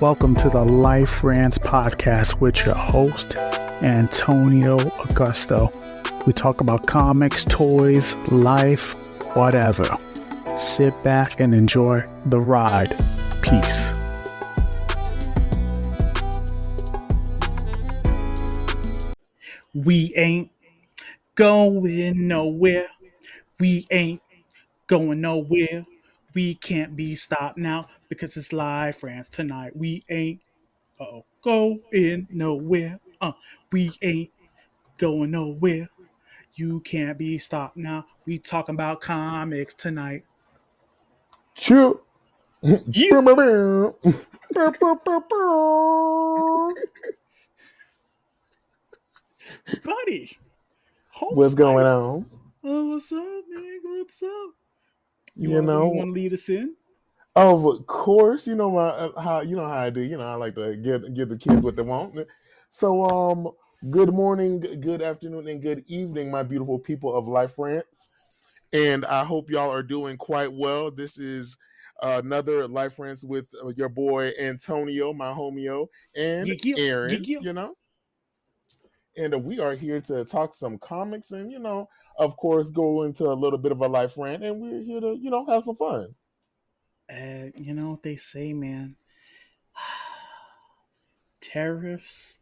Welcome to the Rants podcast with your host, Antonio Augusto. We talk about comics, toys, life, whatever. Sit back and enjoy the ride. Peace. We ain't going nowhere. We ain't going nowhere. We can't be stopped now because it's Liferants tonight. We ain't going nowhere. We ain't going nowhere. You can't be stopped now. We talking about comics tonight. Chill. You, buddy. Home What's going slice. on? Oh, what's up, man? What's up? You You want know, to lead us in? of course, you know how I do. I like to give the kids what they want. So, good morning, good afternoon, and good evening, my beautiful people of Liferants. And I hope y'all are doing quite well. This is another Liferants with your boy Antonio, my homeo, and Geek, Aaron. geek. And we are here to talk some comics and, of course, go into a little bit of a life rant. And we're here to, have some fun. You know what they say, man. Tariffs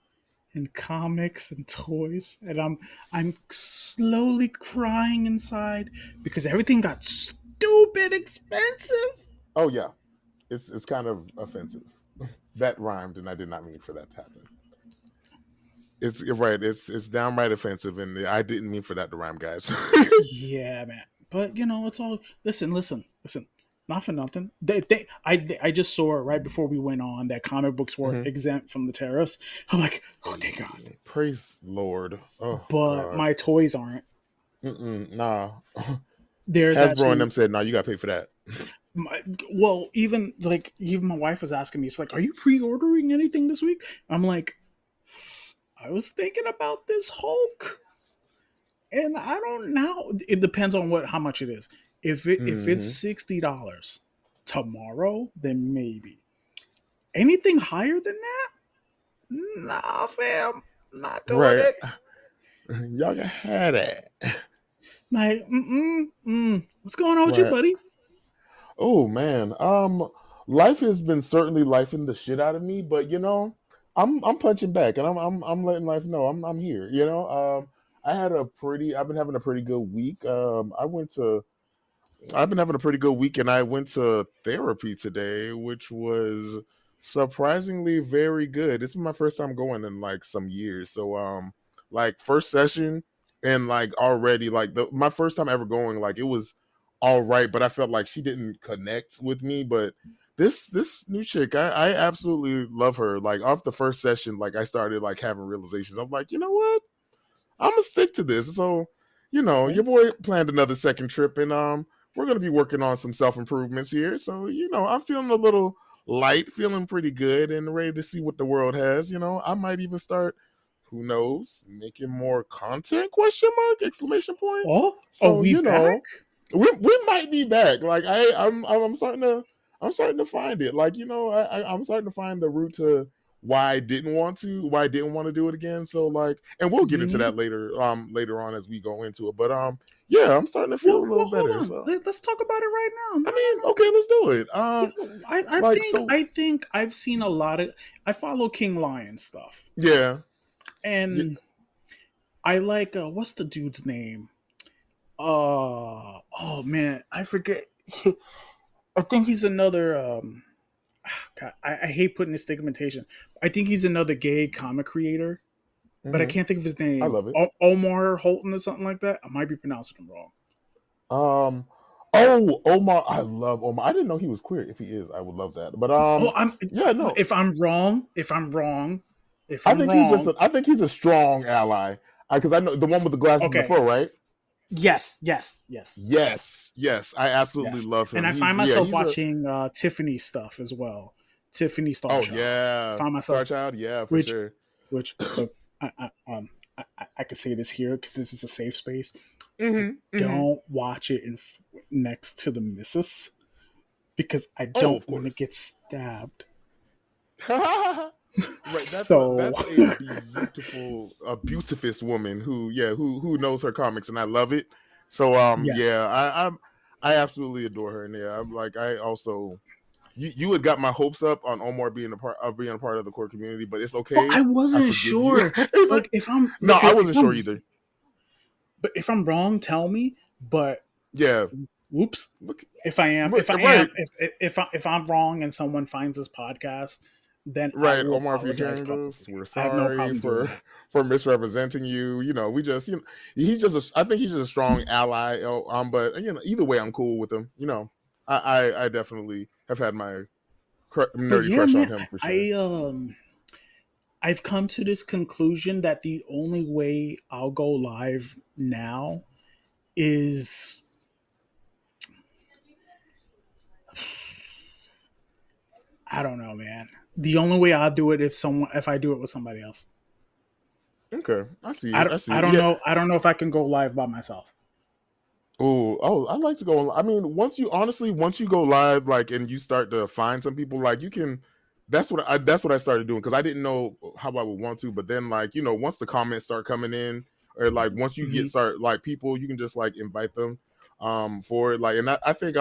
and comics and toys, and I'm slowly crying inside because everything got stupid expensive. Oh, yeah. It's kind of offensive. That rhymed, and I did not mean for that to happen. It's right. It's downright offensive, and I didn't mean for that to rhyme, guys. Yeah, man. But it's all. Listen. Not for nothing. I just saw it right before we went on that comic books were exempt from the tariffs. I'm like, oh, thank God. Praise Lord. Oh, but God. my toys aren't. Nah. There's Hasbro actually and them said, "No, you got to pay for that." even my wife was asking me, it's like, are you pre-ordering anything this week? I'm like, I was thinking about this Hulk, and I don't know. It depends on how much it is. If it's $60 tomorrow, then maybe. Anything higher than that, nah, fam, not doing Right. it. Y'all can have that. Like, what's going on with you, Right. buddy? Oh man, life has been certainly lifing the shit out of me, but I'm punching back, and I'm letting life know I'm here. I've been having a pretty good week. I've been having a pretty good week, and I went to therapy today, which was surprisingly very good. This is my first time going in like some years, so like first session, and like already like my first time ever going, like it was all right, but I felt like she didn't connect with me. But this new chick, I absolutely love her. Like off the first session, like I started like having realizations. I'm like, you know what? I'm gonna stick to this. So, Okay. your boy planned another second trip, and we're gonna be working on some self improvements here. So, I'm feeling a little light, feeling pretty good, and ready to see what the world has. I might even start, who knows, making more content? Question mark! Exclamation point. Oh, are So, we back? we might be back. Like I'm starting to find it. Like I'm starting to find the route to why I didn't want to do it again. So like, and we'll get into that later on as we go into it. But yeah, I'm starting to feel a little Well, hold better. on. So Let's talk about it right now. No, I mean, no. okay, let's do it. I Like think so, I think I've seen a lot of. I follow King Lion stuff, yeah, yeah. and I like what's the dude's name? Oh man, I forget. I think he's another. God, I hate putting this stigmatization. I think he's another gay comic creator, but I can't think of his I name. love it. Omar Holton or something like that. I might be pronouncing him wrong. Um. Oh, Omar, I love Omar. I didn't know he was queer. If he is, I would love that. But Oh, I'm. yeah, no. If I'm wrong, if I'm wrong, if I I'm think he's wrong, I think he's a strong ally. Because I know the one with the glasses in the okay. fur, right? Yes. Yes. I absolutely Yes. love And him. I find myself He's a. watching Tiffany stuff as well. Tiffany Oh Starchild. I yeah, find myself, Star Child. Yeah, for which, sure. look, I could say this here because this is a safe space. Mm-hmm. Don't watch it next to the missus because I Oh, don't of want to course. get stabbed. Right, So that's a beautiful, a beautiful woman who, yeah, who knows her comics, and I love it. So, yeah. yeah, I absolutely adore her, and yeah, I'm like, I also, you had got my hopes up on Omar being a part of the core community, but it's Well, okay. I I wasn't forgive you. sure. It's like, Like if I'm no, I if wasn't sure I'm either. but if I'm wrong, tell me. But Yeah, whoops. look, If I am, right, if I'm wrong and someone finds this podcast, then I right, will Omar. If you're apologize hearing this, publicly. we're I have no sorry problem doing for that. misrepresenting you. You know, we just, you know, he's just I think he's just a strong ally. But you know, either way, I'm cool with him. You know, I definitely have had my But nerdy yeah, crush on man, him for sure. I've come to this conclusion that the only way I'll go live now is I don't know, man. The only way I'll do it if I do it with somebody else. Okay, I see it. I see I it. don't Yeah. know. I don't know if I can go live by myself. Oh, I like to go. I mean, once you go live, like, and you start to find some people, like, you can. That's what I started doing because I didn't know how I would want to, but then, like, you know, once the comments start coming in, or like once you Hmm. get start like people, you can just like invite them, for it. Like, and I think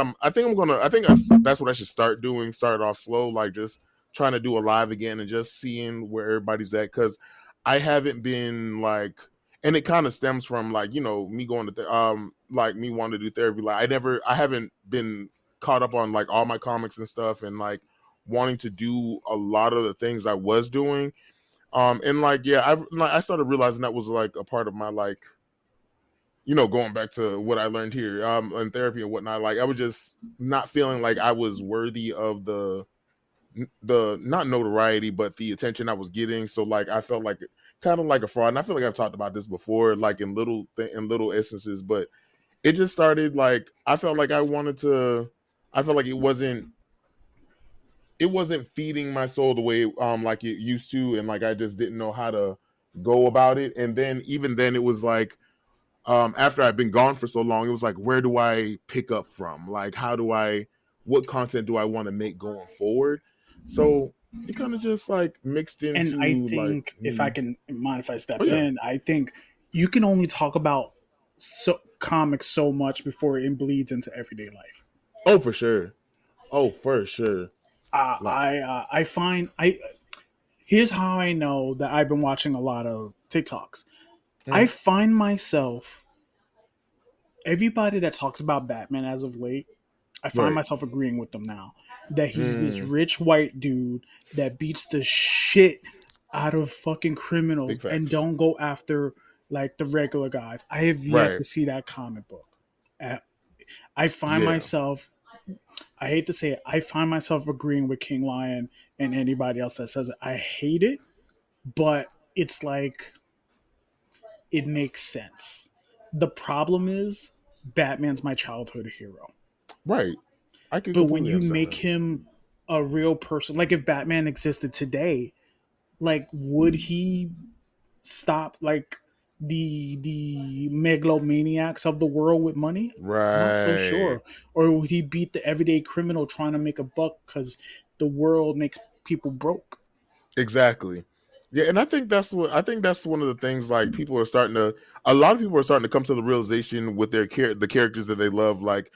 that's what I should start doing. Start off slow, like just trying to do a live again and just seeing where everybody's at because I haven't been like, and it kind of stems from like, you know, me going to like me wanting to do therapy. Like I haven't been caught up on like all my comics and stuff, and like wanting to do a lot of the things I was doing. And like, yeah, I started realizing that was like a part of my like, you know, going back to what I learned here in therapy and whatnot. Like I was just not feeling like I was worthy of the not notoriety but the attention I was getting. So like I felt like kind of like a fraud, and I feel like I've talked about this before, like in in little instances. But it just started like I felt like I felt like it wasn't feeding my soul the way like it used to, and like I just didn't know how to go about it. And then even then it was like after I've been gone for so long, it was like, where do I pick up from? Like, what content do I want to make going forward? So it kind of just like mixed And I into like think if I me. can mind if I Oh step yeah. in, I think you can only talk about comics so much before it bleeds into everyday life. Oh for sure. Oh for sure. Like, I find I here's how I know that I've been watching a lot of TikToks. I mm, find myself everybody that talks about Batman as of late, I find right. myself agreeing with them now that he's this Mm, rich white dude that beats the shit out of fucking criminals big and facts. don't go after like the regular guys. I have yet Right. to see that comic book. Uh, I find Yeah. myself, I hate to say it, I find myself agreeing with King Lion and anybody else that says it. I hate it, but it's like it makes sense. The problem is Batman's my childhood hero. Right. I can But when completely you understand make that. him a real person, like if Batman existed today, like would he stop like the megalomaniacs of the world with money? Not so Right. sure. Or would he beat the everyday criminal trying to make a buck because the world makes people broke? Exactly. Yeah, and I think that's one of the things like people are starting to a lot of people are starting to come to the realization with the characters that they love, like,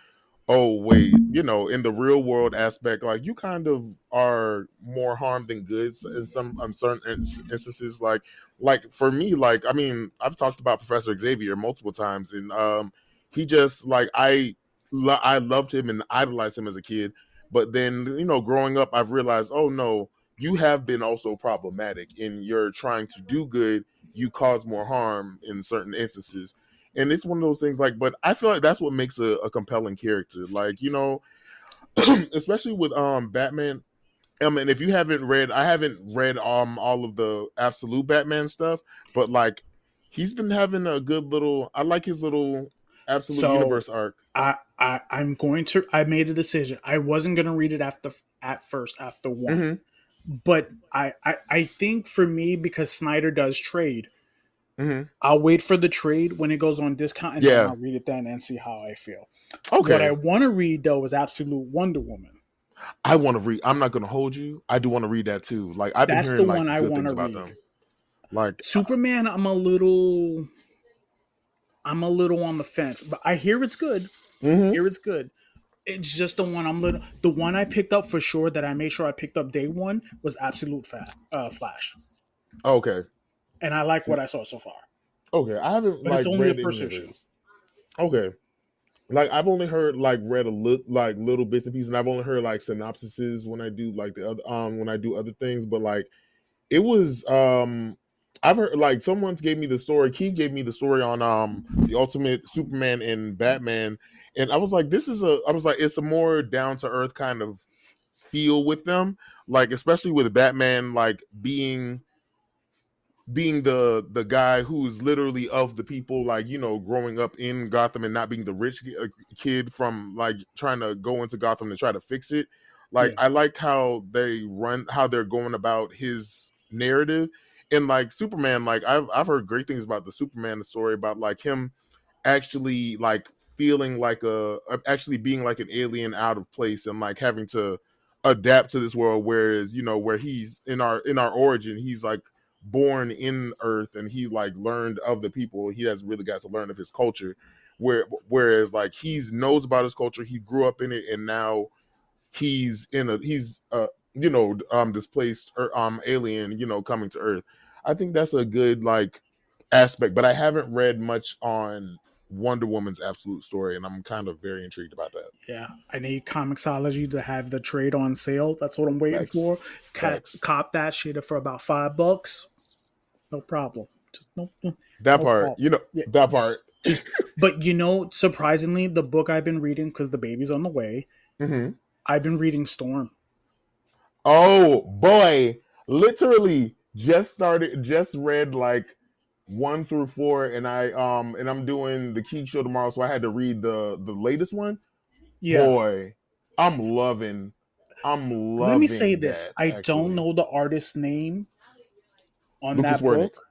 oh wait, you know, in the real world aspect, like you kind of are more harm than good in some uncertain instances. Like for me, like I mean, I've talked about Professor Xavier multiple times, and he just like I loved him and idolized him as a kid, but then you know, growing up, I've realized, oh no, you have been also problematic in your trying to do good. You cause more harm in certain instances, and it's one of those things like, but I feel like that's what makes a compelling character, like, you know, especially with Batman. And if you haven't read, I haven't read all of the absolute Batman stuff, but like he's been having a good little, I like his little absolute So universe arc. I'm going to I made a decision. I wasn't gonna read it after at first after one. Mm-hmm. But I think for me, because Snyder does trade, Mm-hmm. I'll wait for the trade when it goes on discount and then Yeah. I'll read it then and see how I feel. What I Okay. want to read though is Absolute Wonder Woman. I want to read. I'm not gonna hold you. I do want to read that too. Like I've been That's the hearing like one I good want things to about read. them. Like Superman, I'm a little on the fence, but I hear it's good. mm-hmm. Hear it's good. It's just the one I picked up for sure that I made sure I picked up day one was Flash, Okay. and I like See, what I saw so far. okay. I haven't But it's like only the read first any of issue. his. Okay. Like I've only heard like read like little bits and pieces, and I've only heard like synopsises when I do like the other when I do other things. But like it was I've heard like someone gave me the story. Keith gave me the story on the Ultimate Superman and Batman, and I was like, I was like, it's a more down to earth kind of feel with them, like especially with Batman, like being the guy who's literally of the people, like growing up in Gotham and not being the rich kid from like trying to go into Gotham to try to fix it. Like Yeah, I like how they're going about his narrative. And like Superman, like I've heard great things about the Superman story, about like him actually like feeling like actually being like an alien out of place, and like having to adapt to this world, whereas where he's in our origin, he's like born in Earth, and he like learned of the people. He has really got to learn of his culture, whereas like he's knows about his culture, he grew up in it, and now he's displaced or alien, coming to Earth. I think that's a good like aspect, but I haven't read much on Wonder Woman's absolute story, and I'm kind of very intrigued about that. yeah. I need Comixology to have the trade on sale. That's what I'm waiting Facts. for. Facts. Cop that shit for about $5. No problem. Just That no part, problem. Yeah, that part. just. But surprisingly, the book I've been reading because the baby's on the way. Hmm. I've been reading Storm. Oh boy, literally just read like 1 through 4, and I'm doing the Geek show tomorrow, so I had to read the latest one. Yeah. Boy, I'm Let me say loving this. that I don't actually. know the artist's name on Lucas that Wernick. book.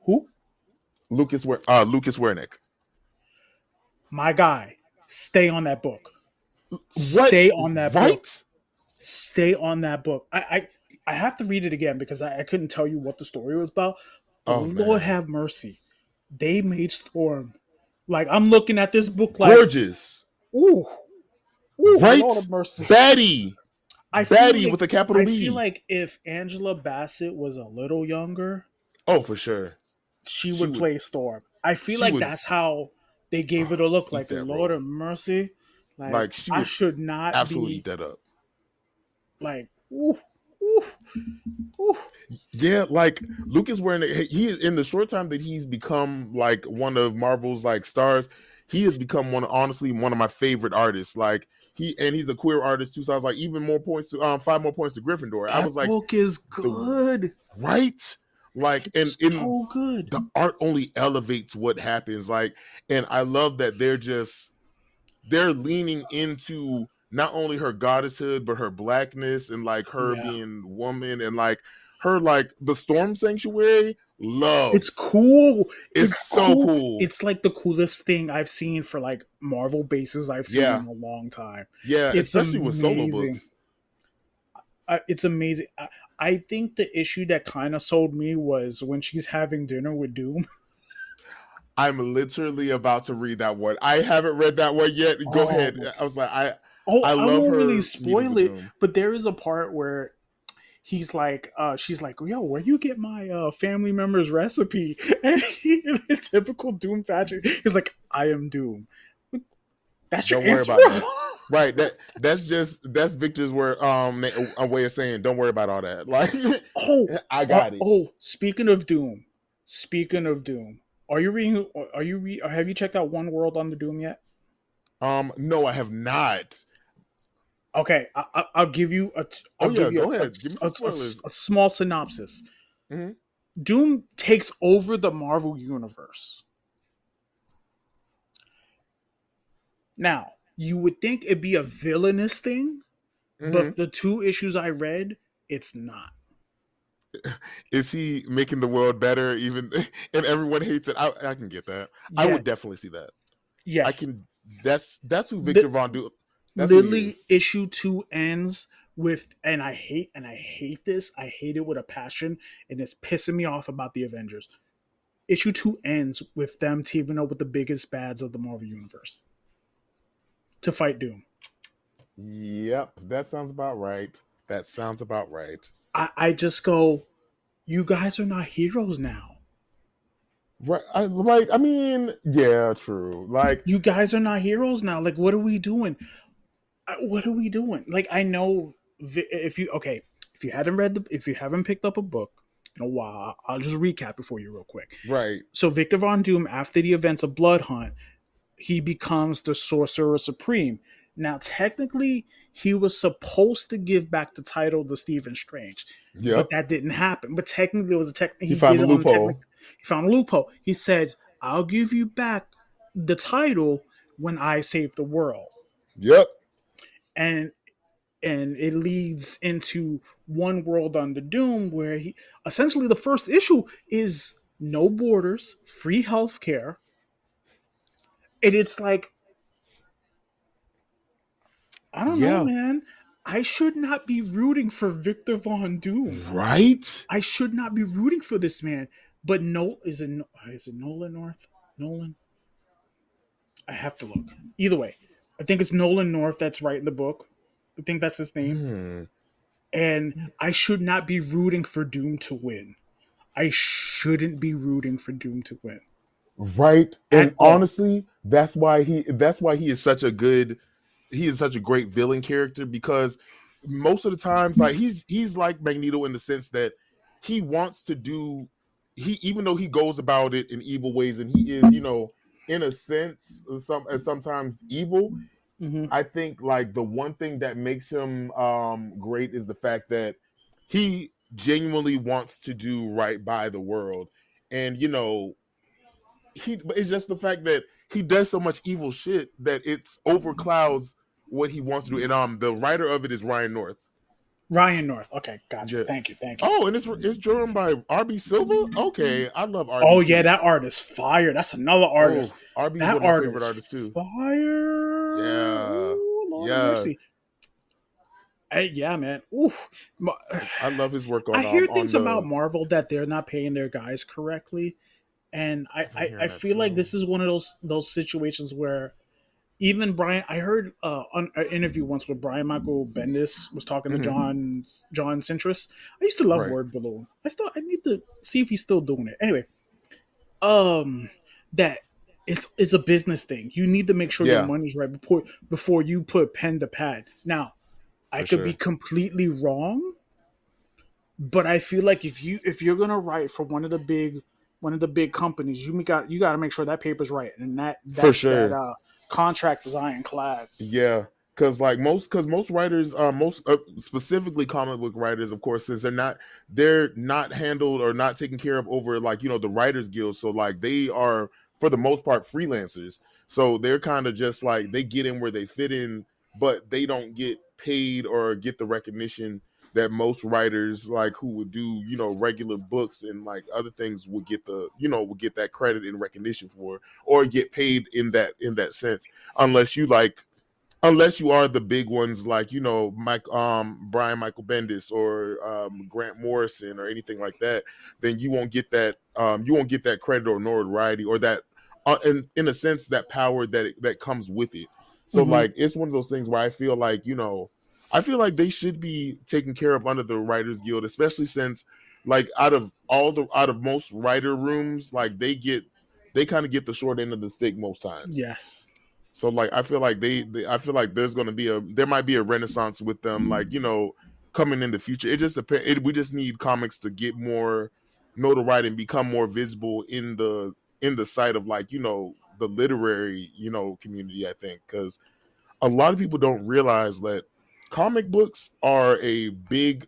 Who? Lucas Wernick. My guy. Stay on that book. What? Stay on that book. Right? Stay on that book. I have to read it again because I couldn't tell you what the story was about. But Oh Lord man. have mercy. They made Storm. Like I'm looking at this book like, Gorgeous. ooh, ooh, Lord Right? of mercy. Batty. I feel Batty with like a capital I feel B. like if Angela Bassett was a little younger, Oh, for sure. she She would would play Storm. I feel she like would that's how they gave it a look. eat Like that Lord role. of mercy, like Like she I would should not absolutely eat be that up. like ooh, ooh, ooh. Yeah, like Lucas wearing he in the short time that he's become like one of Marvel's like stars, he has become honestly one of my favorite artists. Like he's a queer artist too, so I was like even more points to 5 more points to Gryffindor. I That was like book is the good. right, like and It's in so good. the art only elevates what happens. Like, and I love that they're leaning into not only her goddesshood but her blackness, and like her Yeah. being woman, and like her like the Storm Sanctuary It's love. cool. It's It's so cool. cool. It's like the coolest thing I've seen for like Marvel bases I've seen Yeah. in a long time. Yeah, It's especially with solo amazing. books. It's amazing. I think the issue that kind of sold me was when she's having dinner with Doom. I'm literally about to read that one. I haven't read that one yet. Go Oh ahead. my I was like, I Oh, I I love won't really her meeting spoil with it, Doom. but there is a part where he's like, she's like, yo, where you get my family member's recipe? And he, in a typical Doom fashion, he's like, I am Doom. That's your Don't worry answer, about bro? that. Right. That's Victor's word a way of saying don't worry about all that. Like Oh, I got it. speaking of Doom, are you reading? Have you checked out One World on the Doom yet? No, I have not. Okay, I'll give you Oh yeah, go ahead. Give me some spoilers. a small synopsis. Hmm. Doom takes over the Marvel universe. Now, you would think it'd be a villainous thing, Hmm. but the two issues I read, it's not. Is he making the world better even and everyone hates it? I can get that. I would Yes, definitely see that. I yes. can that's who Victor The Von Do That's who he Literally, is. issue two ends with, and I hate this. I hate it with a passion, and it's pissing me off about the Avengers. Issue two ends with them teaming up with the biggest bads of the Marvel universe to fight Doom. Yep, that sounds about right. That sounds about right. I just go, you guys are not heroes now. Right, right. I mean, yeah, true. Like, You guys are not heroes now. Like, what are we doing? What are we doing? Like, I know if you okay, if you haven't picked up a book in a while, I'll just recap it for you real quick. right. So Victor Von Doom, after the events of Blood Hunt, he becomes the Sorcerer Supreme. Now, technically, he was supposed to give back the title to Stephen Strange, but Yep. that didn't happen. But technically, it was a He he found did a it on loophole. he found a loophole. He said, "I'll give you back the title when I save the world," Yep. and it leads into One World Under Doom, where he essentially the first issue is no borders, free healthcare, and it's like, I don't know, Yeah. man. I should not be rooting for Victor Von Doom. Right. I should not be rooting for this man. But no, is it Nolan North? Nolan? I have to look. Either way, I think it's Nolan North that's right in the book. I think that's his name. Hmm. And I should not be rooting for Doom to win. I shouldn't be rooting for Doom to win Right. at And all. honestly, that's why he is such a he is such a great villain character because most of the times like he's like Magneto in the sense that he wants to do he even though he goes about it in evil ways and he is, in a sense sometimes evil. Hmm. I think like the one thing that makes him great is the fact that he genuinely wants to do right by the world. And it's just the fact that he does so much evil shit that it's overclouds what he wants to do. And the writer of it is Ryan North. Ryan North. Okay, gotcha. Yeah. Thank you. Thank you. Oh, and it's drawn by RB Silva. Okay, I love RB Oh yeah, too. that artist fire. That's another artist. Oh, RB is That one of my favorite artists artist too. fire. Yeah, Ooh, Lord of yeah. mercy. Hey, yeah, man. Ooh, I love his work I hear on things about the. Marvel that they're not paying their guys correctly, and I've been I hearing that feel like too. this is one of those situations where even Brian. I heard on an interview once where Brian Michael Bendis was talking to Hmm. John Centris. I used to love Right. Word Balloon. I need to see if he's still doing it. Anyway, um that it's a business thing. You need to make sure your Yeah, money's right before you put pen to pad. Now, I for could be sure. completely wrong, but I feel like if you're gonna write for one of the big companies, you got to make sure that paper's right and For that sure. contract is ironclad. Yeah, because most writers, most specifically comic book writers, of course, since they're not handled or not taken care of over like the Writers Guild, so like they are for the most part freelancers, so they're kind of just like they get in where they fit in, but they don't get paid or get the recognition that most writers like who would do regular books and like other things would get would get that credit and recognition for or get paid in that sense unless you are the big ones like Mike Brian Michael Bendis or Grant Morrison or anything like that, then you won't get that credit or notoriety or that in a sense that power that comes with it. So Hmm. like it's one of those things where I feel like they should be taken care of under the Writers Guild, especially since like out of most writer rooms, like they kind of get the short end of the stick most times. Yes. So like I feel like I feel like there might be a renaissance with them like coming in the future. It just depends. We just need comics to get more notoriety and become more visible in the sight of like the literary community. I think because a lot of people don't realize that comic books are a big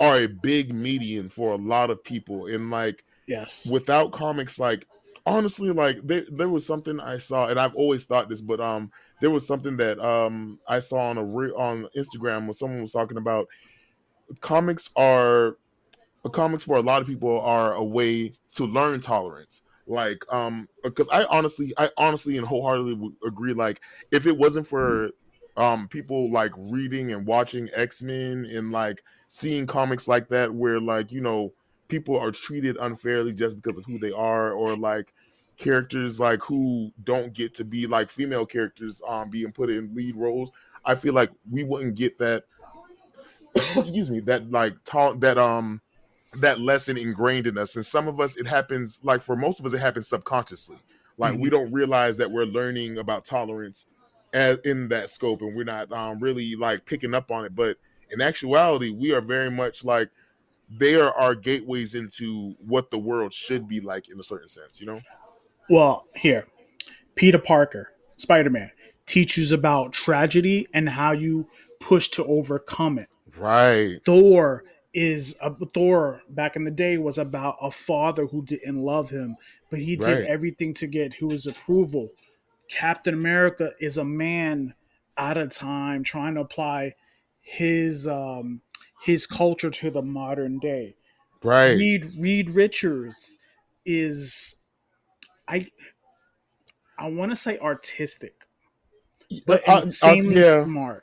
medium for a lot of people and like Yes. without comics like honestly like there was something I saw and I've always thought this but there was something that I saw on Instagram where someone was talking about comics are comics for a lot of people are a way to learn tolerance like because I honestly and wholeheartedly would agree like if it wasn't for people like reading and watching X-Men and like seeing comics like that where like, people are treated unfairly just because of who they are, or like characters like who don't get to be like female characters being put in lead roles. I feel like we wouldn't get that excuse me, that like taught that lesson ingrained in us. And some of us, it happens, like for most of us, it happens subconsciously. Like we Mhm. don't realize that we're learning about tolerance as in that scope, and we're not really like picking up on it. But in actuality, we are very much like they are our gateways into what the world should be like in a certain sense, you know? Well, here, Peter Parker, Spider Man, teaches about tragedy and how you push to overcome it. Right, Thor back in the day was about a father who didn't love him, but he did right, everything to get his approval. Captain America is a man at a time trying to apply his um, his culture to the modern day. right. Reed Richards is I I want to say artistic, but insanely Yeah, smart.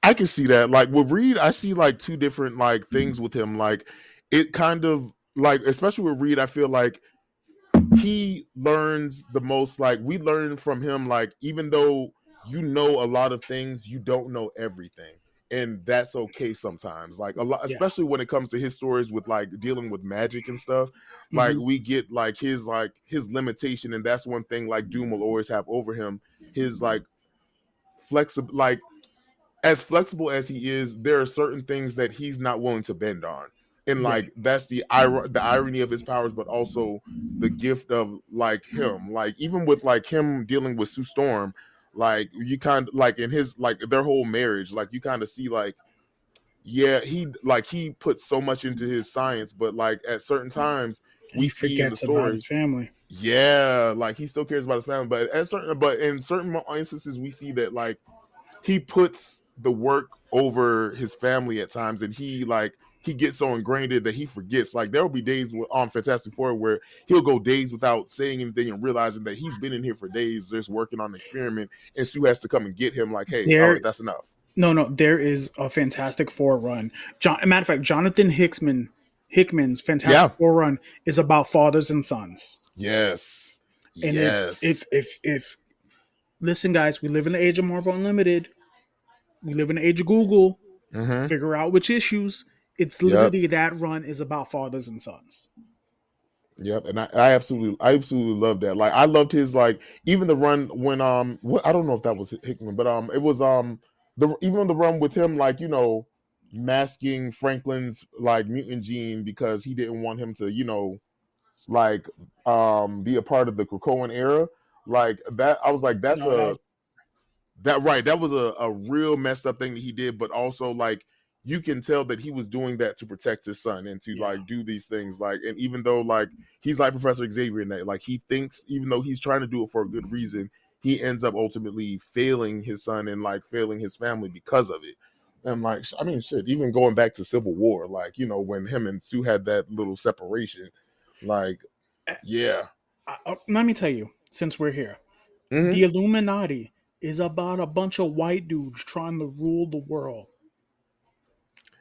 I can see that. Like with Reed, I see like two different like things with him. Like it kind of like, especially with Reed, I feel like he learns the most. Like we learn from him. Like even though you know a lot of things, you don't know everything, and that's okay sometimes. Like a lot, Yeah. especially when it comes to his stories with like dealing with magic and stuff. Like Hmm. we get like his limitation, and that's one thing like Doom will always have over him. His like flexible, like as flexible as he is, there are certain things that he's not willing to bend on, and Right. like that's the irony of his powers, but also the gift of like him. Like even with like him dealing with Sue Storm, like you kind of like in his like their whole marriage, like you kind of see like yeah, he puts so much into his science, but like at certain times we He see in the forgets about his story, family. yeah, like he still cares about his family, but in certain instances we see that like he puts the work over his family at times, and he gets so ingrained in that he forgets. Like there will be days on Fantastic Four where he'll go days without saying anything and realizing that he's been in here for days just working on an experiment, and Sue has to come and get him like, hey, all There right, that's enough. No, there is a Fantastic Four run. Matter of fact, Jonathan Hickman's Fantastic Yeah. Four run is about fathers and sons, Yes. and Yes. if listen, guys, we live in the age of Marvel Unlimited. We live in the age of Google. Mm-hmm. Figure out which issues. It's Yep. literally that run is about fathers and sons. Yep, and I absolutely love that. Like, I loved his like even the run when I don't know if that was Hickman, but it was the even the run with him like masking Franklin's like mutant gene because he didn't want him to like be a part of the Krakoan era. Like that, I was like, that's No, that a was that right. That was a real messed up thing that he did, but also like you can tell that he was doing that to protect his son and to yeah. like do these things. Like, and even though like he's like Professor Xavier in that, like he thinks even though he's trying to do it for a good reason, he ends up ultimately failing his son and like failing his family because of it. And like, I mean, shit, even going back to Civil War, like, when him and Sue had that little separation, like, yeah. Let me tell you, since we're here, Mm-hmm. the Illuminati is about a bunch of white dudes trying to rule the world.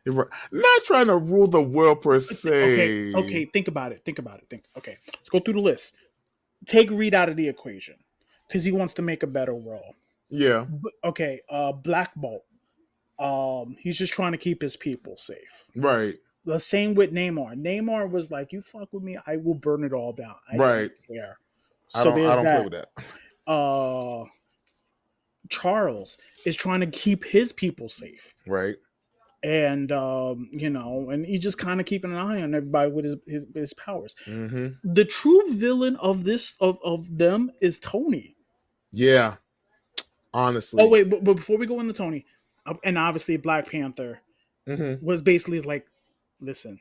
Not trying to rule the world per Okay, se. okay, think about it. Think about it. Okay, let's go through the list. Take Reed out of the equation because he wants to make a better world. Yeah. Okay, Black Bolt. He's just trying to keep his people safe. Right. The same with Neymar. Neymar was like, "You fuck with me, I will burn it all down. I don't Right. care." I So don't I there's don't play that. with that. Uh, Charles is trying to keep his people safe, Right. and and he's just kind of keeping an eye on everybody with his powers. Mm-hmm. The true villain of of them is Tony. Yeah. Oh Honestly. wait, but before we go into Tony, and obviously Black Panther Mm-hmm. was basically like, listen,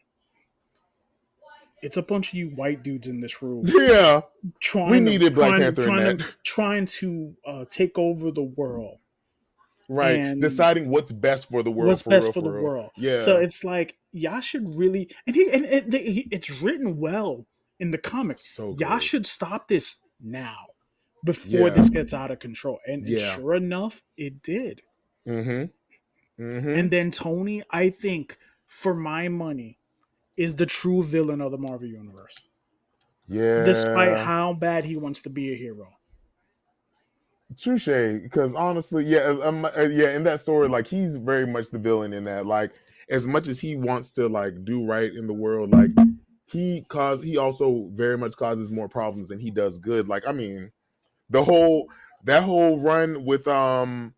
it's a bunch of you white dudes in this room Yeah. We needed Black Panther in that. trying to take over the world Right. and Deciding what's best for the world, what's for best real, for the for real. world. So Yeah. it's like y'all should really it's written well in the comic. So Y'all good. should stop this now. before Yeah. this gets out of control. And Yeah. sure enough, it did. Mm-hmm. Mm-hmm. And then Tony, I think, for my money, is the true villain of the Marvel Universe, despite Yeah. how bad he wants to be a hero. Touche, because honestly, yeah, yeah, in that story, like he's very much the villain in that. Like, as much as he wants to like do right in the world, like he also very much causes more problems than he does good. Like, I mean, the whole that whole run with them,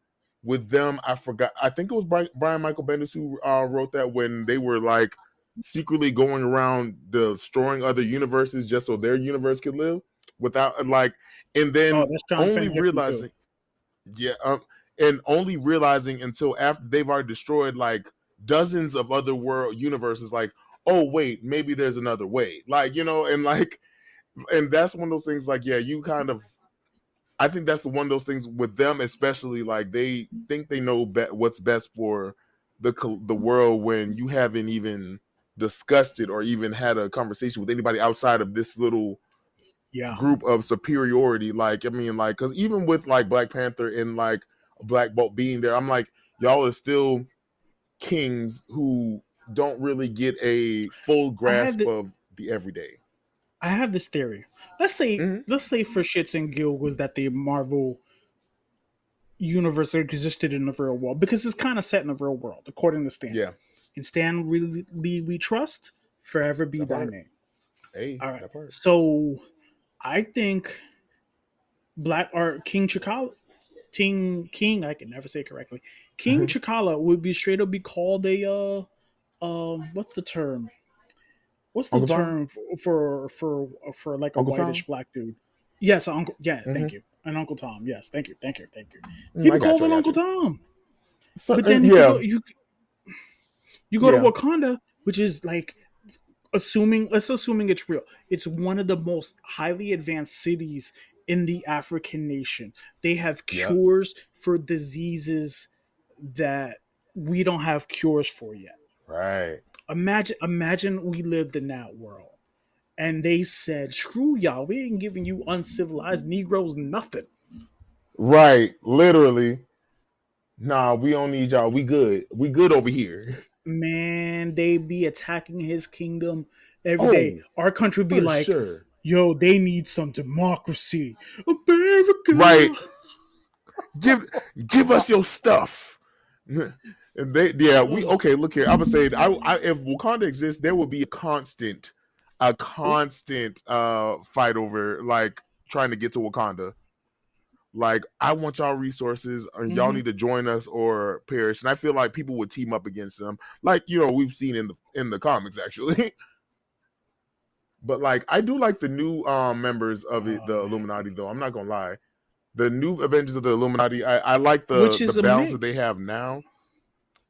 I forgot. I think it was Brian Michael Bendis who wrote that when they were like secretly going around destroying other universes just so their universe could live without like, and Oh, then that's Jonathan only Hickman too. realizing yeah, and only realizing until after they've already destroyed like dozens of other world universes, like, oh wait, maybe there's another way, like and like, and that's one of those things. Like, yeah, you kind of, I think that's the one of those things with them, especially like they think they know what's best for the world when you haven't even discussed it or even had a conversation with anybody outside of this little Yeah, group of superiority. Like, I mean, like, because even with like Black Panther and like Black Bolt being there, I'm like, y'all are still kings who don't really get a full I have grasp the of the everyday. I have this theory. Let's say Mm-hmm. let's say for shits and giggles that the Marvel universe existed in the real world, because it's kind of set in the real world according to Stan. Yeah, And Stan Lee we trust, forever be that thy part. name. Hey, All right. that part. So I think Black or King Chikala, King, I can never say it correctly. King Chikala would be straight up be called a what's the term? What's the Uncle Tom, term for like a Uncle Tom. whitish black dude? Yes, Uncle. Yeah, thank Mm-hmm. you. And Uncle Tom. Yes, thank you, thank you, thank you. He'd I be got called you. I an got Uncle you. Tom. So, But then yeah, you go to yeah, Wakanda, which is like, assuming it's real. It's one of the most highly advanced cities in the African nation. They have yeah. cures for diseases that we don't have cures for yet. Right, Imagine we lived in that world and they said, "Screw y'all, we ain't giving you uncivilized Negroes nothing." right. Literally, nah, we don't need y'all. We good. We good over here. Man, they be attacking his kingdom every day. Oh, Our country be for like, sure. "Yo, they need some democracy, Right. America." Give give us your stuff. And they, yeah, we Ugh. okay. Look here, I would say, if Wakanda exists, there will be a constant fight over like trying to get to Wakanda. Like, I want y'all resources, and y'all Mm-hmm. need to join us or perish. And I feel like people would team up against them, like we've seen in the comics actually. But like, I do like the new members of Oh the man, Illuminati, though. I'm not gonna lie, the new Avengers of the Illuminati. I like the which is a balance that they mix. have now.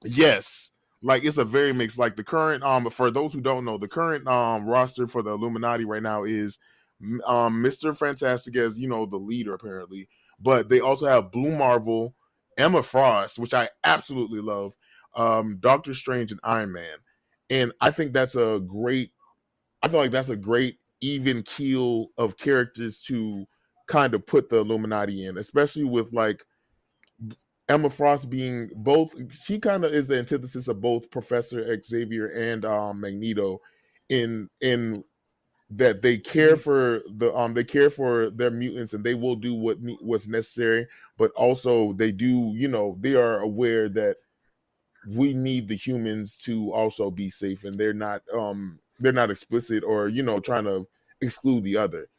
Yes, like it's a very mixed. Like the current for those who don't know, the current roster for the Illuminati right now is Mr. Fantastic as the leader apparently, but they also have Blue Marvel, Emma Frost, which I absolutely love, Doctor Strange and Iron Man, and I think that's a great. I feel like that's a great even keel of characters to kind of put the Illuminati in, especially with like Emma Frost being both. She kind of is the antithesis of both Professor Xavier and Magneto, in that Mm-hmm. they care for their mutants and they will do what's necessary, but also they do they are aware that we need the humans to also be safe, and they're not explicit or trying to exclude the other.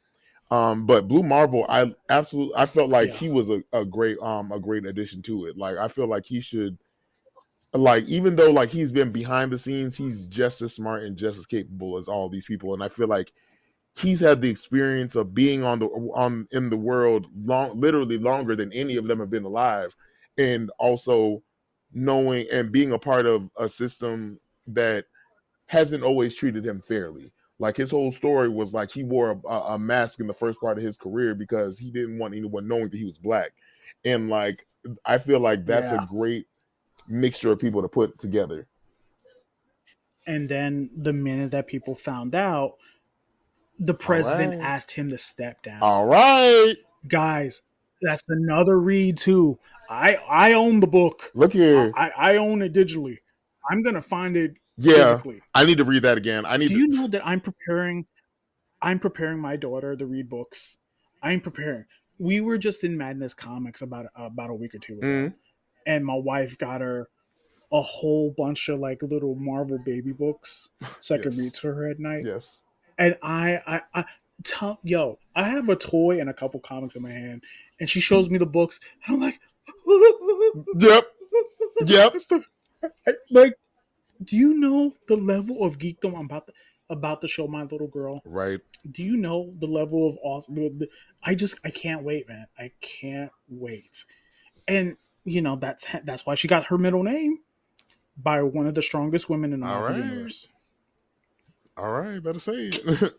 But Blue Marvel, I felt like Yeah, he was a great addition to it. Like, I feel like he should, like, even though like he's been behind the scenes, he's just as smart and just as capable as all these people. And I feel like he's had the experience of being on in the world literally longer than any of them have been alive, and also knowing and being a part of a system that hasn't always treated him fairly. Like, his whole story was like he wore a mask in the first part of his career because he didn't want anyone knowing that he was black. And like, I feel like that's a yeah. great mixture of people to put together. And then the minute that people found out, the All president right. asked him to step down. All right. guys, that's another read too. I own the book. Look here. I own it digitally. I'm gonna find it Yeah, physically. I need to read that again. I need Do to. you know that I'm preparing my daughter to read books. I'm preparing. We were just in Madness Comics about a week or two ago, Mm, and my wife got her a whole bunch of like little Marvel baby books so I could read yes. to her at night. Yes. And I tell yo, I have a toy and a couple comics in my hand, and she shows me the books, and I'm like, Yep. Yep. like, do you know the level of geekdom I'm about to show my little girl? Right. Do you know the level of awesome? I can't wait, man. I can't wait. And that's why she got her middle name by one of the strongest women in the All Marvel right. universe. All right. Better say it.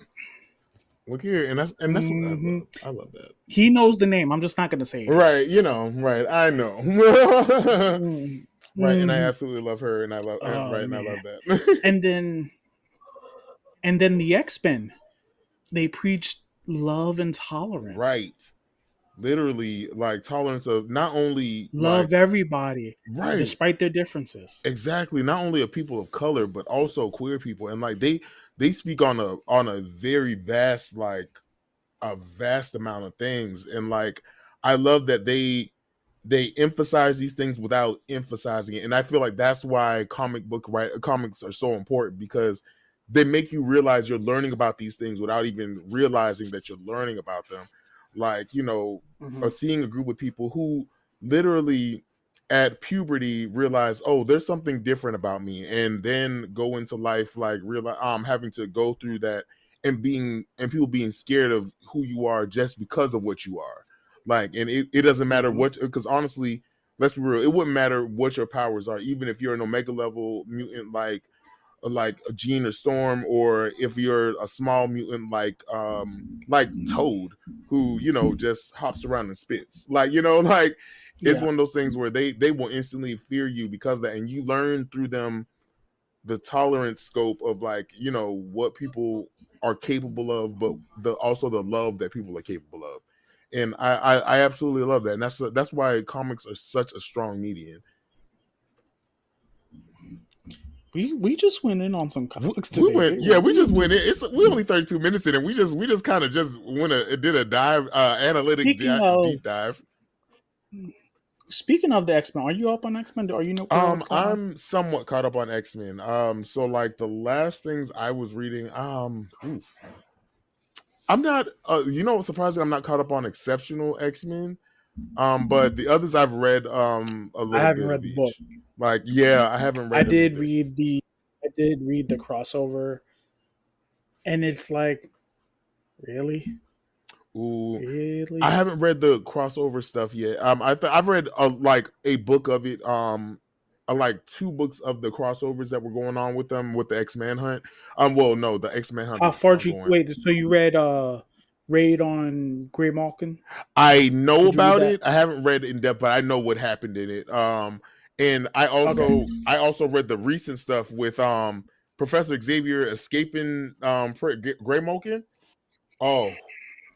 Look here, and that's what I Hmm. love. I love that. He knows the name. I'm just not going to say it here. Right. Right. I know. Right. And I Mm-hmm. absolutely love her, and I love and Oh right, and I man. love that. And then the X-Men, they preached love and tolerance. Right. Literally, like tolerance of not only like Love everybody right. despite their differences. Exactly. Not only of people of color, but also queer people, and like they speak on a very vast like a vast amount of things, and like I love that they emphasize these things without emphasizing it, and I feel like that's why comics are so important because they make you realize you're learning about these things without even realizing that you're learning about them, like Hmm. or seeing a group of people who literally at puberty realize, oh, there's something different about me, and then go into life like realize having to go through that, and people being scared of who you are just because of what you are, like, and it doesn't matter Hmm. what, because honestly, let's be real, it wouldn't matter what your powers are, even if you're an omega level mutant like a Gene or Storm, or if you're a small mutant like Toad, who just hops around and spits, like like it's Yeah. one of those things where they will instantly fear you because of that, and you learn through them the tolerance scope of like what people are capable of, but also the love that people are capable of, and I absolutely love that, and that's why comics are such a strong medium. We just went in on some comics We today, went, didn't we? yeah, we We just were went in. just We only 32 minutes in, and we just kind of just did a dive, speaking of deep dive. the X Men. Are you up on X Men? Are you aware of what's going on? I'm somewhat caught up on X-Men. So like the last things I was reading, oof. I'm not, surprisingly, I'm not caught up on Exceptional X-Men. But the others I've read a I little haven't bit of read the book. each. Like, yeah, I haven't I read them did either. read the I did read the crossover, and it's like, really, Ooh, I really. haven't read the crossover stuff yet. I've read like a book of it. Like two books of the crossovers that were going on with them with the X Men Hunt. Well, no, the X Men Hunt How is far did you ongoing. wait? So you read Raid on Grey Malkin? I know Did you read about that? it. I haven't read it in depth, but I know what happened in it. And Okay. I also read the recent stuff with Professor Xavier escaping Grey Malkin. Oh,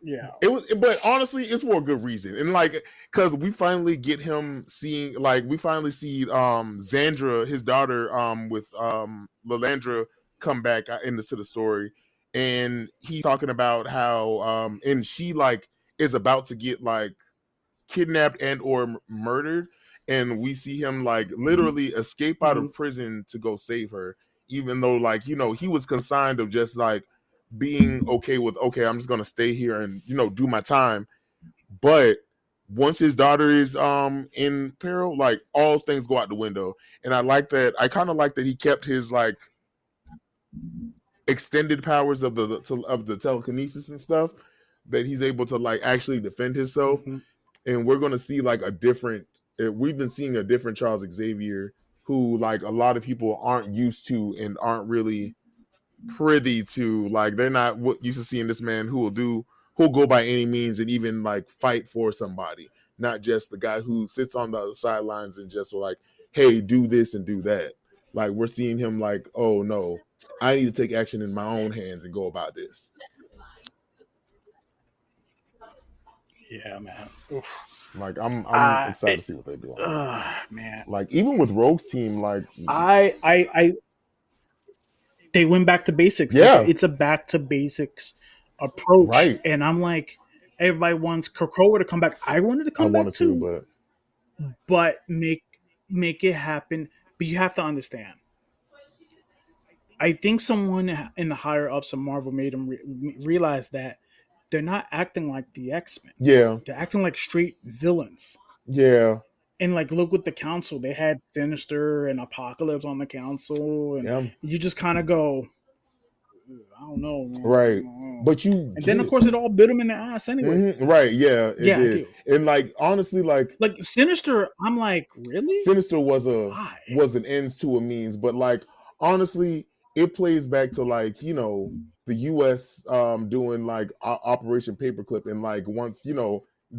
Yeah. it was, but honestly, it's for a good reason, and like because we finally get him seeing, like we finally see Xandra, his daughter, with Lalandra come back into the story, and he's talking about how and she like is about to get like kidnapped and or murdered, and we see him like literally escape out Hmm. of prison to go save her, even though like he was consigned of just like being okay with, okay, I'm just gonna stay here and do my time, but once his daughter is in peril, like all things go out the window. And I kind of like that he kept his like extended powers of the telekinesis and stuff, that he's able to like actually defend himself, Hmm. and we're going to see like a different, we've been seeing a different Charles Xavier, who like a lot of people aren't used to and aren't really privy to, like they're not used to seeing this man who'll go by any means and even like fight for somebody, not just the guy who sits on the sidelines and just like, hey, do this and do that. Like we're seeing him like, oh no, I need to take action in my own hands and go about this. Yeah, man. Oof. Like I'm excited It, to see what they do on that. man. Like even with Rogue's team, like I they went back to basics. Like yeah, it's a back to basics approach, right. and I'm like, everybody wants Krakoa to come back. I wanted to I come back wanted to, too, but but make it happen. But you have to understand. I think someone in the higher ups of Marvel made them realize that they're not acting like the X Men. yeah, They're acting like straight villains. yeah, And like, look with the council, they had Sinister and Apocalypse on the council, and yeah, you just kind of go, I don't know, right. man. But you And then get of it. course it all bit him in the ass anyway. Right, yeah, it Yeah, I did. do. And like honestly, like Like Sinister, I'm like, really? Sinister Why? was an ends to a means, but like honestly, it plays back to like the U.S. Doing like Operation Paperclip and like once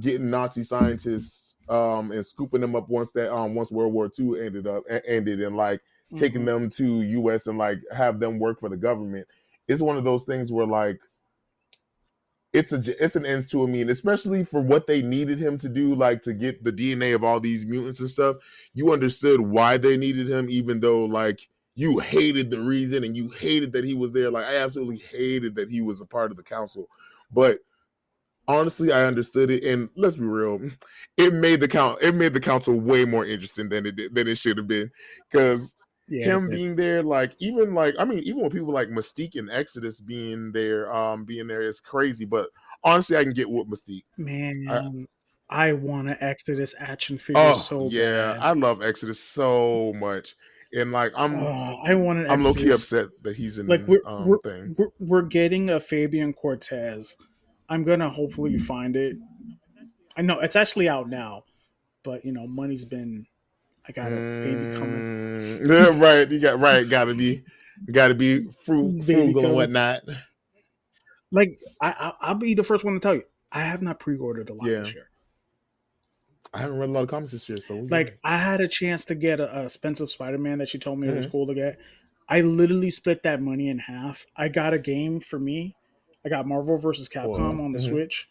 getting Nazi scientists and scooping them up once World War II ended and like taking Hmm. them to U.S. and like have them work for the government. It's one of those things where like it's an ends to a mean, especially for what they needed him to do, like to get the DNA of all these mutants and stuff. You understood why they needed him, even though like you hated the reason and you hated that he was there. Like I absolutely hated that he was a part of the council, but honestly, I understood it. And let's be real, it made the council way more interesting than it should have been, because Yeah, it him did. being there, like even like I mean, even with people like Mystique and Exodus being there is crazy. But honestly, I can get with Mystique. I Man, I want an Exodus action figure oh so yeah, bad. I love Exodus so much, and like I want an I'm low key Exodus. upset that he's Like in thing. we're getting a Fabian Cortez. I'm gonna hopefully find it. I know it's actually out now, but money's been. I got a baby coming. Yeah, right. You got right. Got to be Baby frugal and coming. whatnot. Like I'll be the first one to tell you. I have not pre-ordered a lot Yeah, this year. I haven't read a lot of comics this year, so we Like good. I had a chance to get a expensive Spider-Man that she told me it was Mm-hmm. cool to get. I literally split that money in half. I got a game for me. I got Marvel versus Or Capcom on the mm-hmm. Switch,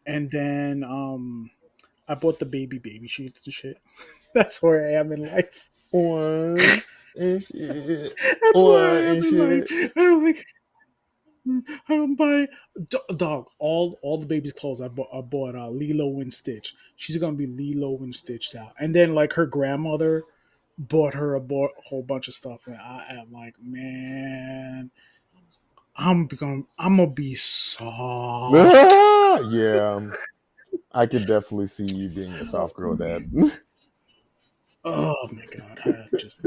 and then I bought the baby sheets and shit. That's where I am in life. Ones and shit. That's where Or I am and in life. shit. I don't think I don't buy dog. All the baby's clothes. I bought Lilo and Stitch. She's gonna be Lilo and Stitched out. And then like her grandmother bought her a whole bunch of stuff, and I am like, man, I'm gonna be soft. Yeah, I could definitely see you being a soft girl dad. Oh my god, I just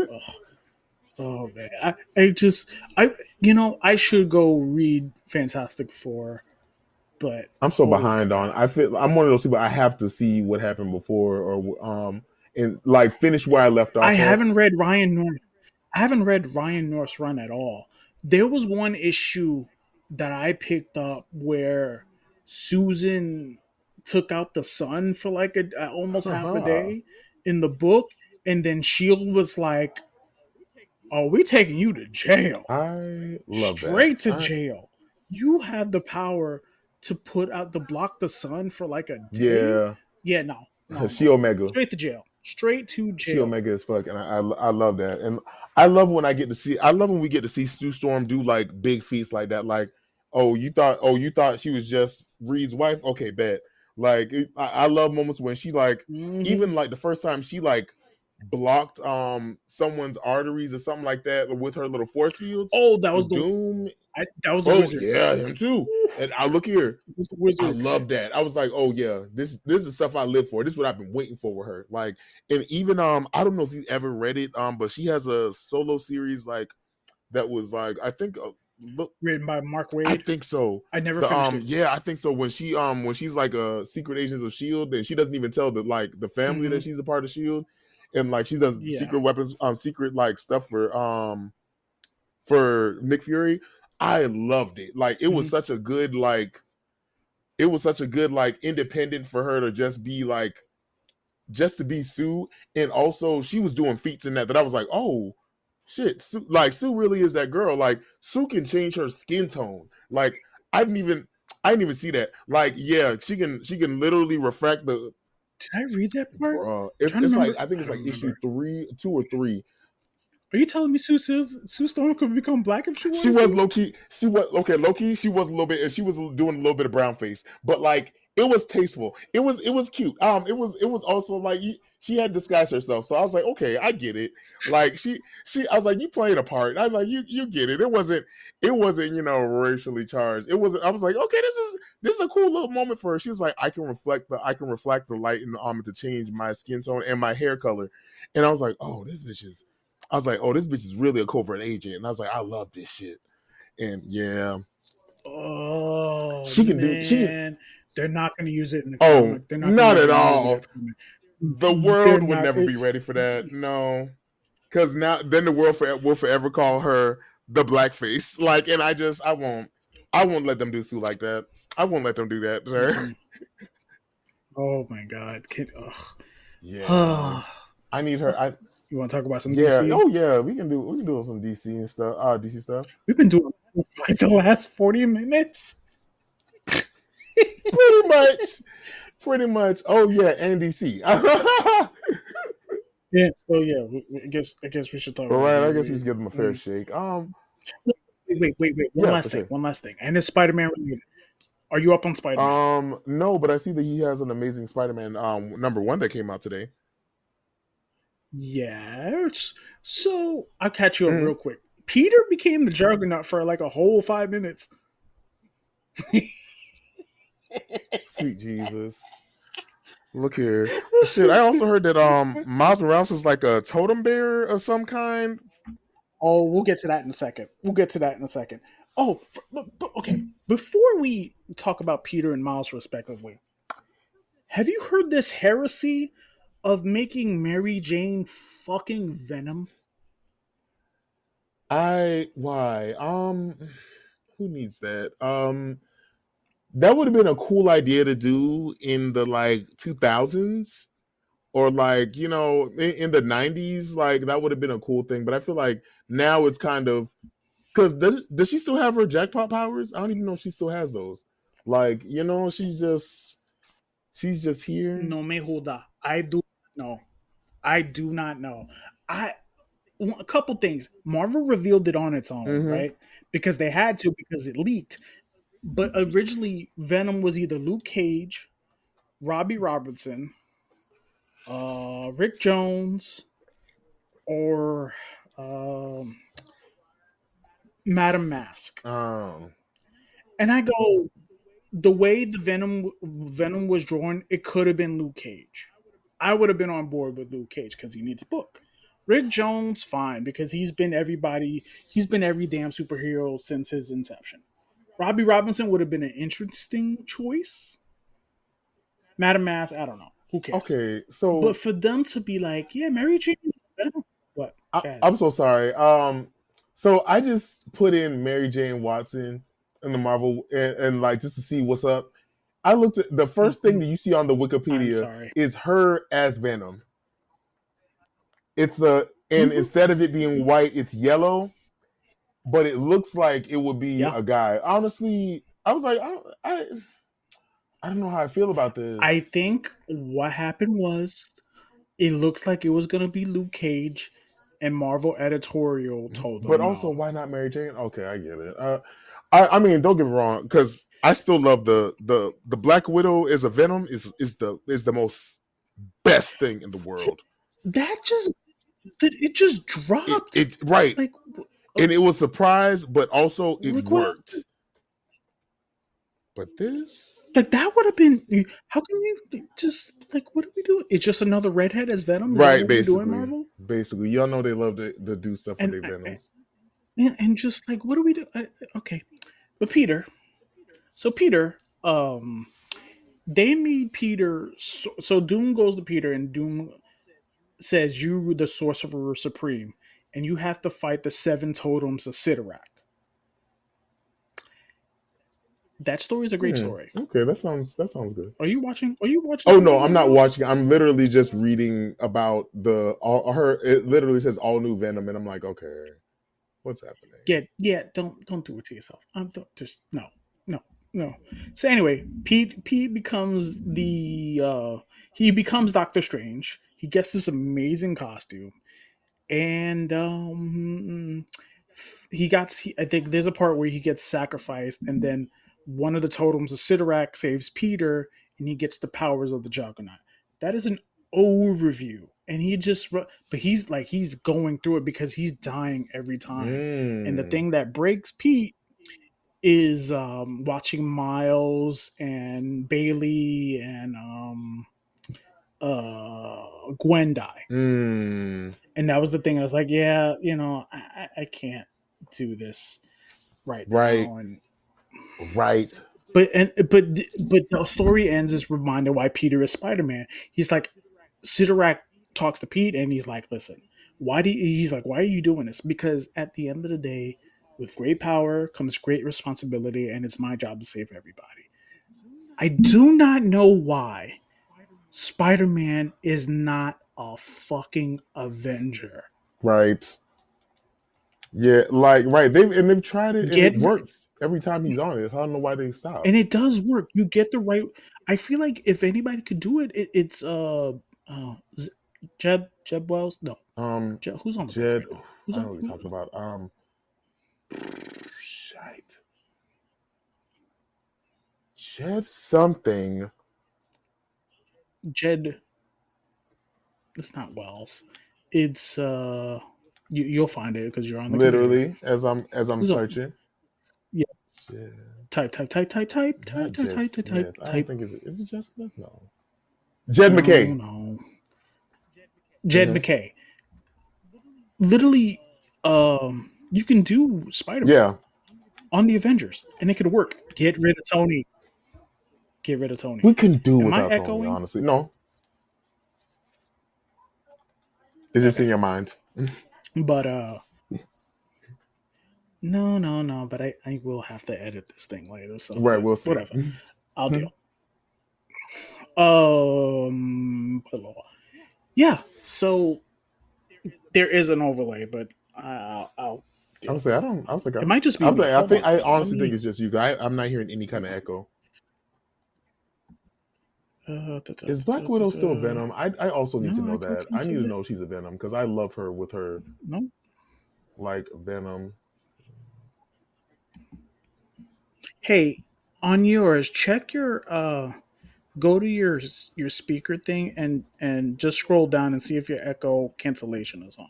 oh man, I just I should go read Fantastic Four, but I'm so oh my behind on. god, I feel I'm one of those people. I have to see what happened before, or and like finish where I left I off at. haven't read Ryan North. I haven't read Ryan North's run at all. There was one issue that I picked up where Susan took out the sun for like almost half a Haha. day in the book, and then Shield was like, "Oh, we taking you to jail, I love that. straight to jail. You have the power to put out to block the sun for like a day." Yeah, Yeah, no, no, she no, Omega. straight to jail, straight to She jail. Omega is fuck, and I love that, and I love when I get to see. I love when we get to see Stu Storm do like big feats like that. Like, oh you thought she was just Reed's wife? Okay, bet. Like, I love moments when she like Hmm. even like the first time she like blocked someone's arteries or something like that with her little force fields. Oh, that was the Doom. that was the Oh wizard. yeah, him too. Ooh, And I look here. it was the I wizard. love that. I was like, oh yeah, this is stuff I live for. This is what I've been waiting for with her. Like, and even I don't know if you ever read it, but she has a solo series like that was like I think look Written by Mark I Wade. think so. I never The finished it. yeah, I think so. When she's like a secret agents of Shield, and she doesn't even tell the family Hmm. that she's a part of Shield, and like she does Yeah. secret weapons, secret like stuff for Nick Fury. I loved it. Like Hmm. it was such a good like independent for her to just to be Sue, and also she was doing feats in that I was like, oh shit, Sue really is that girl. Like Sue can change her skin tone. Like I didn't even. I didn't even see that. Like, yeah, she can literally refract the Did I read that part? I'm bro. trying to It's like remember. I think I it's like don't issue remember. 2 or 3. Are you telling me Sue Storm could become black if she She wanted was to? low key. She was okay. Low key, she was a little bit. She was doing a little bit of brown face, but like it was tasteful. It was cute. It was also like she had disguised herself. So I was like, okay, I get it. Like she. I was like, you played a part. I was like, you get it. It wasn't racially charged. It wasn't. I was like, okay, this is a cool little moment for her. She was like, I can reflect the light in the almond to change my skin tone and my hair color, and I was like, oh, this bitch is. I was like, oh, this bitch is really a covert agent. And I was like, I love this shit. And yeah, Oh she can, man, they're not going to use it in the oh, comic. They're not going to not use at it in the movie all. that's coming. The They're world would not. never be ready for that. No. Cause now then the world will forever call her the blackface. Like, and I won't let them do Sue like that. I won't let them do that to her. Oh my god. Yeah. I need her. You want to talk about some Yeah. DC? Oh yeah. We can do some DC and stuff. DC stuff. We've been doing it for like the last 40 minutes. Pretty much. Pretty much. Oh yeah, and DC. Yeah. So yeah, I guess we should talk All about right, I guess we DC. should give them a fair Mm. shake. Wait. One Yeah, last for thing. sure. One last thing. And it's Spider-Man related. Are you up on Spider-Man? No, but I see that he has an amazing Spider-Man #1 that came out today. Yes. So I'll catch you up Mhm. real quick. Peter became the Juggernaut for like a whole 5 minutes. Sweet Jesus. Look here. Shit, I also heard that Miles Morales is like a totem bearer of some kind. Oh, we'll get to that in a second. Oh, okay. Before we talk about Peter and Miles respectively, have you heard this heresy of making Mary Jane fucking Venom? I why? Who needs that? That would have been a cool idea to do in the like 2000s or like in the 90s, like that would have been a cool thing, but I feel like now it's kind of because does she still have her jackpot powers? I don't even know if she still has those. Like she's just here. No me joda. I do not know. I do not know. I A couple things. Marvel revealed it on its own, Mm-hmm. right? Because they had to because it leaked. But originally, Venom was either Luke Cage, Robbie Robertson, Rick Jones, or um, Madam Mask. um And I go, the way the Venom was drawn, it could have been Luke Cage. I would have been on board with Luke Cage because he needs a book. Rick Jones, fine, because he's been every damn superhero since his inception. Robbie Robinson would have been an interesting choice. Madam Mask, I don't know. Who cares? okay, But so for them to be like, yeah, Mary Jane is better. What? Chad? I'm so sorry. So I just put in Mary Jane Watson in the Marvel and like just to see what's up. I looked at the first thing Mhm. that you see on the I'm Wikipedia sorry. is her as Venom. And Hmm. instead of it being white, it's yellow, but it looks like it would be Yeah. a guy. Honestly, I was like, I don't know how I feel about I this. think what happened was it looks like it was going to be Luke Cage, and Marvel editorial told But them also, no. why not Mary Jane? Okay, I get it. I mean, don't get me wrong, because I still love the Black Widow as a Venom is the most best thing in the world. That just it just It dropped. it right, Like, and it was a surprise, but also it what? worked. But this, Like that would have been. How can you just like what are we doing? It's just another redhead as Venom. Is that right, what we're doing, basically, Marvel? y'all know they love to do stuff with And their Venoms. and just like what do we do? Okay, but Peter. So Peter, they made Peter. So Doom goes to Peter, and Doom says, "You, the Sorcerer Supreme, and you have to fight the seven totems of Sidorak." That story is a great story. Okay, that sounds good. Are you watching Oh no, something I'm right not now? watching. I'm literally just reading about the all her. It literally says all new Venom, and I'm like, okay, what's happening? Yeah. Don't do it to yourself. Don't, just no, no. No. So anyway, Pete becomes the he becomes Doctor Strange. He gets this amazing costume, and I think there's a part where he gets sacrificed, and then one of the totems of Sidorak saves Peter, and he gets the powers of the Juggernaut. That is an overview, and but he's going through it because he's dying every time, and the Mm. thing that breaks Pete is watching Miles and Bailey and Gwen die. Mm. And that was the thing. I was like, yeah, I can't do this right Right. now. And Right. but the story ends is reminded why Peter is Spider Man. He's like, Sidorak talks to Pete, and he's like, listen, why are you doing this? Because at the end of the day, with great power comes great responsibility, and it's my job to save everybody. I do not know why Spider Man is not a fucking Avenger. Right. Yeah, like right. They've tried it and Get it works every time he's on it. So I don't know why they and stopped. it does work. You get the right. I feel like if anybody could do it, it's uh Jeb Wells. No, Um, Who's on the board Jed, right now? Who's I know on what you're talking about. Shite, Jed something. Jed? It's not Wells. It's you'll find it because you're on the computer. Literally, as I'm Who's on? searching. Yeah, Jed, type not Jed Smith. I don't type. think is it Jed Smith? No, Jed No, McKay. no. Jed Hmm. McKay. Literally, you can do Spider Man Yeah, on the Avengers, and it could work. Get rid of Tony. Get rid of we Tony. can do Am I without Tony. echoing? Honestly, no, it's just Okay. in your mind. But no, no, no. But I will have to edit this thing later. So, Right, but we'll see. whatever. I'll deal. Yeah. So there is an overlay, but I'll I deal was with like, I it. don't. I was like, It might just be I was me. like, I Hold on think a I second. Let honestly think me. it's just you. I'm not hearing any kind of echo. Is Black Widow still Venom? I also need to No, know I that. can I need see to it. know she's a Venom because I love her with her No. like Venom. Hey, on yours, check your go to your speaker thing and just scroll down and see if your echo cancellation is on.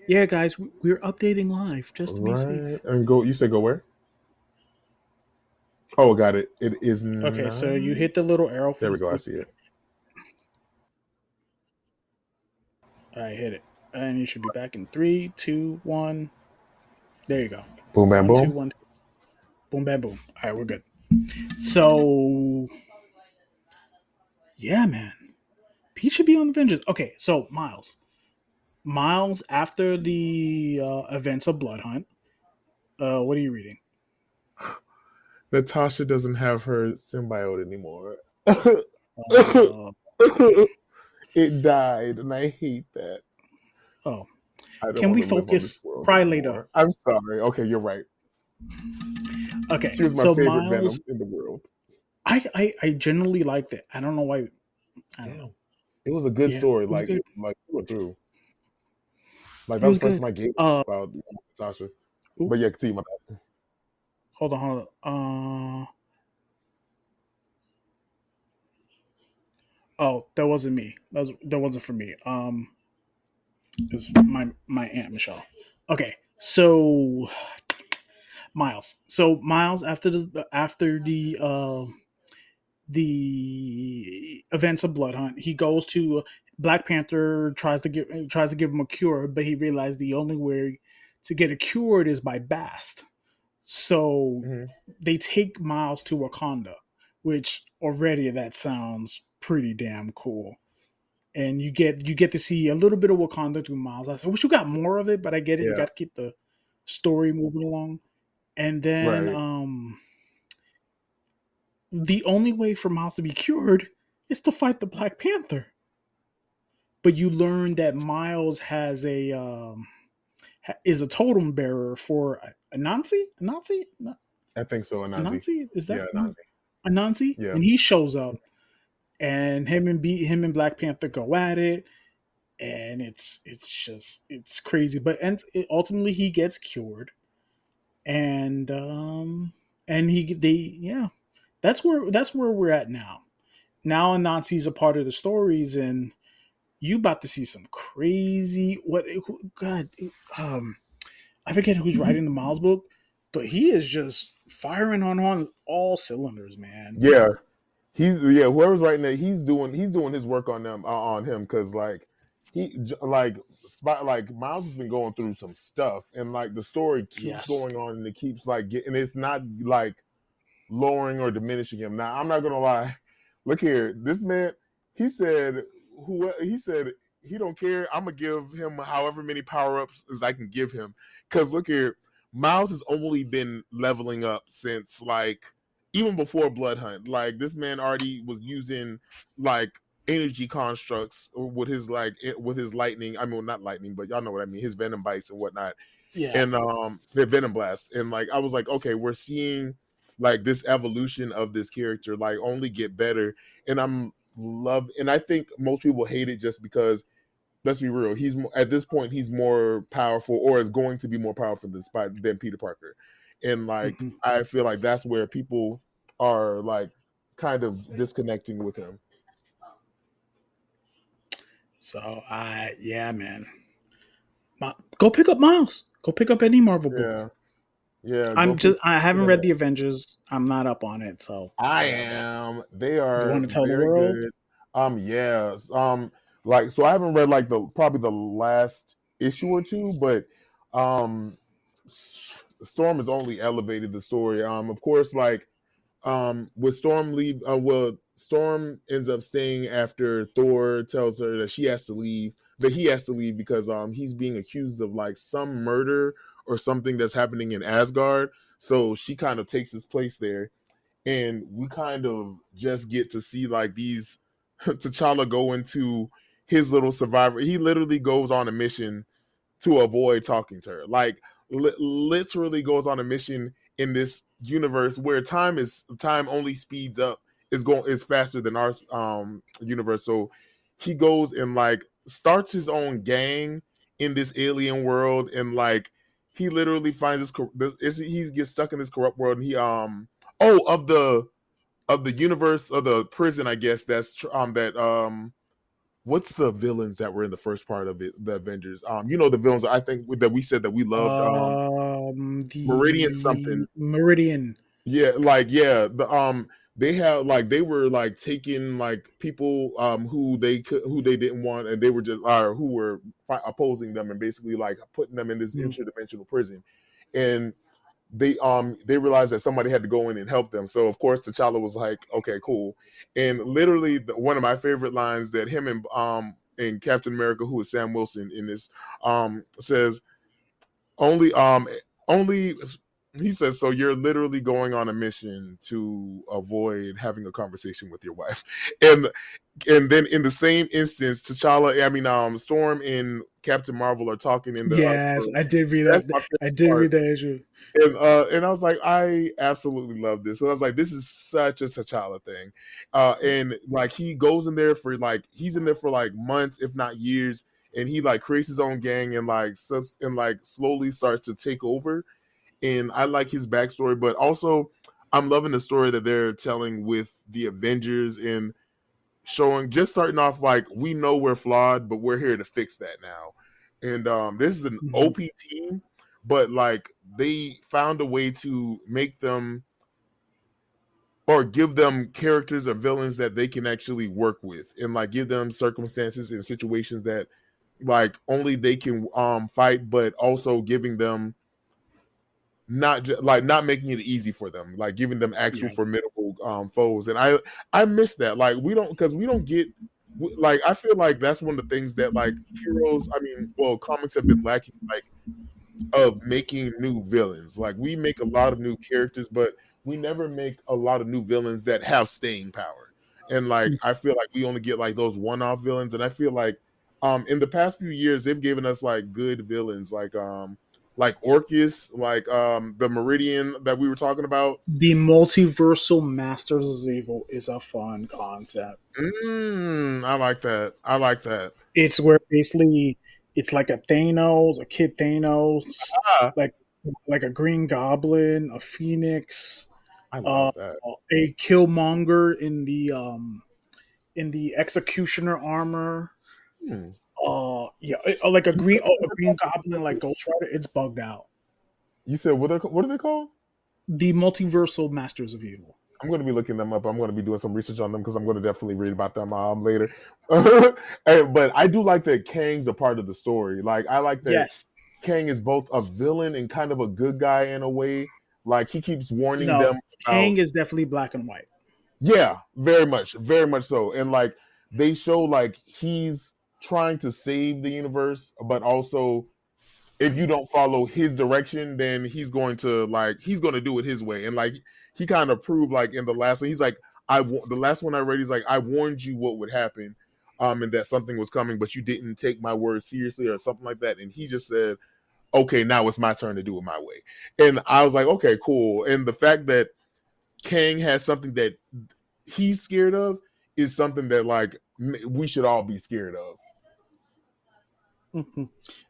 Yeah, guys, we're updating live just to be Right. safe. And go. You said go where? Oh, got it. It is Okay, so not. you hit the little arrow for There we the. go. I see it. I hit it, and you should be back in three, two, one. There you go. Boom, bam, One, two, boom. one, two. Boom, bam, boom. All right, we're good. So yeah, man, Pete should be on Avengers. Okay, so Miles, after the events of Blood Hunt. What are you reading? Natasha doesn't have her symbiote anymore. Uh, It died, and I hate that. oh, I don't can want we to live on this focus? world Cry later. anymore. I'm sorry. Okay, you're right. Okay, She was my so favorite Miles, Venom in the world. I generally liked it. I don't know why. I don't know. Yeah. It was a good Yeah, story, it was good. like through and through. Like It that was was the first good. time I gave about Natasha. Ooh, But yeah, continue my bad. hold on. Oh, that wasn't me. That wasn't for me. It's my aunt Michelle. Okay, so Miles. So Miles, after the events of Blood Hunt, he goes to Black Panther, tries to give him a cure, but he realized the only way to get it cured is by Bast. So Hmm. they take Miles to Wakanda, which already that sounds pretty damn cool. And you get to see a little bit of Wakanda through Miles. I wish you got more of it, but I get it. You Yeah. got to keep the story moving along. And then Right. the only way for Miles to be cured is to fight the Black Panther. But you learn that Miles has is a totem bearer for a Nazi. A Nazi? No. I think so, Anansi. Anansi, is Yeah, that Anansi. Anansi? Yeah. And he shows up, and him and Black Panther go at it, and it's crazy. But and ultimately he gets cured, and he they yeah, that's where we're at now. Now Anansi's a part of the stories, and you about to see some crazy God, um I forget who's writing the Miles book, but he is just firing on all cylinders, man. Yeah. Whoever's writing that, he's doing his work on them on him, because like like Miles has been going through some stuff, and like the story keeps Yes. going on, and it keeps like getting, it's not like lowering or diminishing him. Now, I'm not gonna lie. Look here, this man. He said, he said he don't care. I'm gonna give him however many power ups as I can give him. Cause look here, Miles has only been leveling up since like even before Blood Hunt. Like this man already was using like energy constructs with his with his lightning. I mean, not lightning, but y'all know what I mean. His venom bites and whatnot, Yeah. and the venom blast, and like I was like, okay, we're seeing like this evolution of this character like only get better, and and I think most people hate it just because, let's be real, at this point he's more powerful, or is going to be more powerful than Peter Parker, and like Hmm. I feel like that's where people are like kind of disconnecting with him. So I yeah, man. Go pick up Miles. Go pick up any Marvel book. Yeah, yeah, go pick I haven't them read the up. Avengers. I'm not up on it, so I whatever. am. They You are want to tell the very world? good. Yes. Like so I haven't read like the probably the last issue or two, but Storm has only elevated the story. Of course, like with Storm leave well, Storm ends up staying after Thor tells her that she has to leave, that he has to leave because he's being accused of like some murder or something that's happening in Asgard. So she kind of takes his place there, and we kind of just get to see like these T'Challa go into his little survivor. He literally goes on a mission to avoid talking to her. Like literally goes on a mission in this universe where time only speeds up, is faster than our universe. So he goes and like starts his own gang in this alien world, and like he literally finds he gets stuck in this corrupt world, and he oh of the universe of the prison, I guess that's that what's the villains that were in the first part of it, the Avengers? The villains I think that we said that we loved. Meridian The something. Meridian. Yeah, like yeah, they have like they were like taking like people who they didn't want, and they were just who were opposing them, and basically like putting them in this Mm. interdimensional prison, and they realized that somebody had to go in and help them. So of course T'Challa was like, okay, cool. And literally one of my favorite lines that him and Captain America, who is Sam Wilson in this, says only only he says, so you're literally going on a mission to avoid having a conversation with your wife. And then in the same instance, T'Challa, I mean Storm and Captain Marvel are talking in the other Yes, room. I did read That's that. my favorite I did part. read that issue. And I was like, I absolutely love this. So I was like, this is such a T'Challa thing. And like he goes in there for like he's in there for like months, if not years, and he like creates his own gang and like slowly starts to take over. And I like his backstory, but also I'm loving the story that they're telling with the Avengers, and showing, just starting off like we know we're flawed, but we're here to fix that now. And this is an Mhm. OP team, but like they found a way to make them or give them characters or villains that they can actually work with, and like give them circumstances and situations that like only they can fight, but also giving them not making it easy for them, like giving them actual Yeah. formidable foes. And I miss that. Like we don't, because we don't get like I feel like that's one of the things that like heroes, I mean, well, comics have been lacking, like of making new villains. Like we make a lot of new characters, but we never make a lot of new villains that have staying power. And like I feel like we only get like those one-off villains, and I feel like in the past few years they've given us like good villains, like like Orcus, like the Meridian that we were talking about. The multiversal Masters of Evil is a fun concept. I like that. I like that. It's where basically it's like a Thanos, a kid Thanos, Ah, like like a Green Goblin, a Phoenix, I uh, love that. a Killmonger in the Executioner armor. Hmm. Yeah, like You said a Green Goblin, like Ghost Rider. It's bugged out. you said what are they called? The multiversal Masters of Evil. I'm going to be looking them up. I'm going to be doing some research on them because I'm going to definitely read about them later. But I do like that Kang's a part of the story. Like I like that Yes. Kang is both a villain and kind of a good guy in a way. Like he keeps warning No, them about, Kang is definitely black and white. yeah, very much so. And like they show like he's trying to save the universe, but also if you don't follow his direction, then he's going to do it his way. And like he kind of proved like in the last one, he's like the last one I read, he's like I warned you what would happen, and that something was coming, but you didn't take my words seriously or something like that. And he just said, okay, now it's my turn to do it my way. And I was like, okay, cool. And the fact that Kang has something that he's scared of is something that like we should all be scared of. Mm-hmm.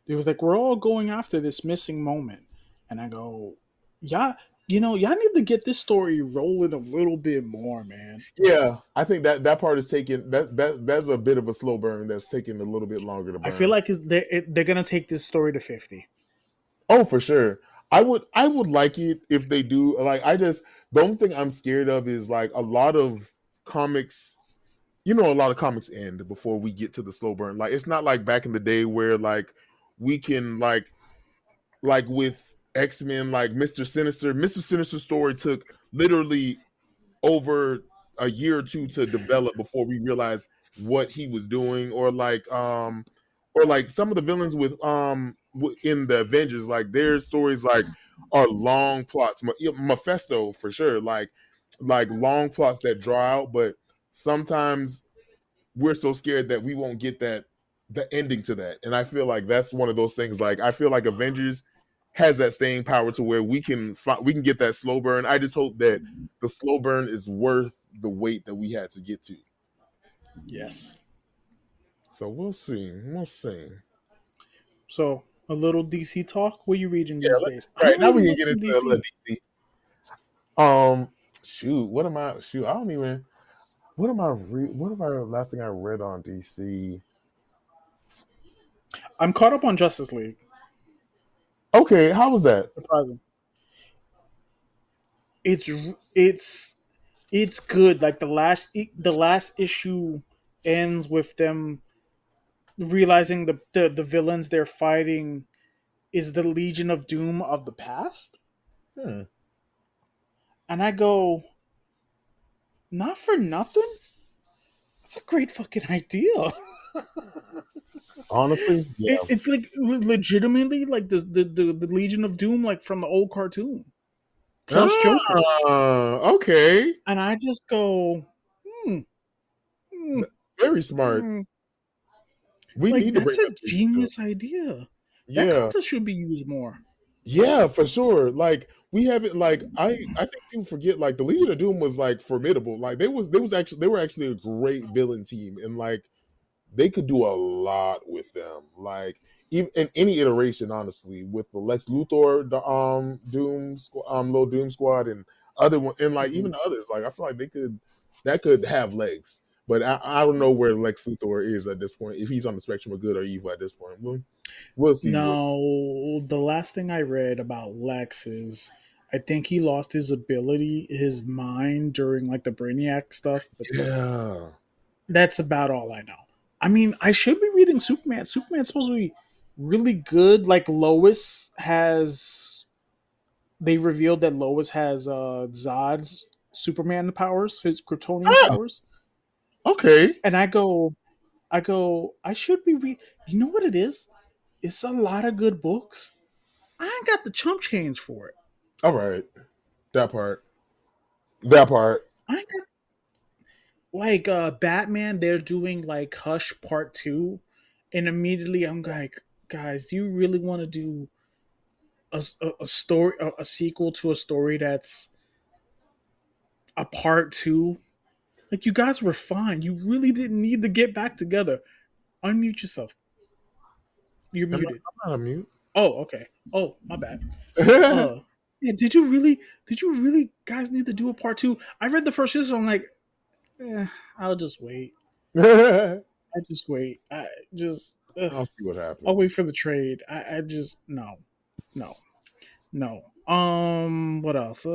It was like, we're all going after this missing moment. And I go, yeah, y'all need to get this story rolling a little bit more, man. Yeah, I think that part is taking that's a bit of a slow burn that's taking a little bit longer to I feel burn. like they're going to take this story to 50. Oh, for sure. I would like it if they do. Like I just the only thing I'm scared of is like a lot of comics. A lot of comics end before we get to the slow burn. Like it's not like back in the day where like we can like with X-Men, like Mr. Sinister story took literally over a year or two to develop before we realized what he was doing, or like some of the villains with in the Avengers, like their stories like are long plots. Mephisto for sure, like long plots that draw out, but sometimes we're so scared that we won't get the ending to that. And I feel like that's one of those things. Like I feel like Avengers has that staying power to where we can get that slow burn. I just hope that the slow burn is worth the wait that we had to get to. Yes. So we'll see. We'll see. So, a little DC talk. What are you reading Yeah, these days? I'm right now we reading can books get from into a little DC. DC. Um, shoot, what am I? Shoot, I don't even. What am I? What have I? Last thing I read on DC. I'm caught up on Justice League. Okay, how was that? Surprising. It's it's it's good. Like the last issue ends with them realizing the villains they're fighting is the Legion of Doom of the past. Hmm. And I go, not for nothing. That's a great fucking idea. Honestly, yeah. It's like legitimately like the Legion of Doom like from the old cartoon plus Joker. Okay. And I just go, hmm, hmm, Very smart. hmm. We Like need to that's bring a that vision to. genius idea. That Yeah, concept should be used more. yeah, for sure. Like we haven't like I think people forget like the Legion of Doom was like formidable. Like they were actually a great villain team, and like they could do a lot with them. Like even in any iteration, honestly, with the Lex Luthor, the Low Doom Squad, and other one, and like Hmm. even the others. Like I feel like they could that could have legs. But I don't know where Lex Luthor is at this point. If he's on the spectrum of good or evil at this point, we'll see. What No, the last thing I read about Lex is I think he lost his ability, his mind during like the Brainiac stuff, but Yeah. that's about all I know. I mean, I should be reading Superman. Superman's supposed to be really good. Like Lois has, they revealed that Lois has Zod's Superman powers, his Kryptonian Ah, powers, okay. and I should be read. You know what it is? It's a lot of good books. I ain't got the chump change for it. All right. That part. That part. I ain't got like Batman. They're doing like Hush Part 2, and immediately I'm like, guys, do you really want to do? a story, a sequel to a story that's a part two. Like, you guys were fine. You really didn't need to get back together. Unmute yourself. You're And muted. I'm not a mute. Oh, okay. Oh, my bad. Yeah, did you really guys need to do a part two? I read the first season. I'm like, I'll just wait. I just wait. I just, I'll see what I'll happens. wait for the trade. I just, no, no, no. What else?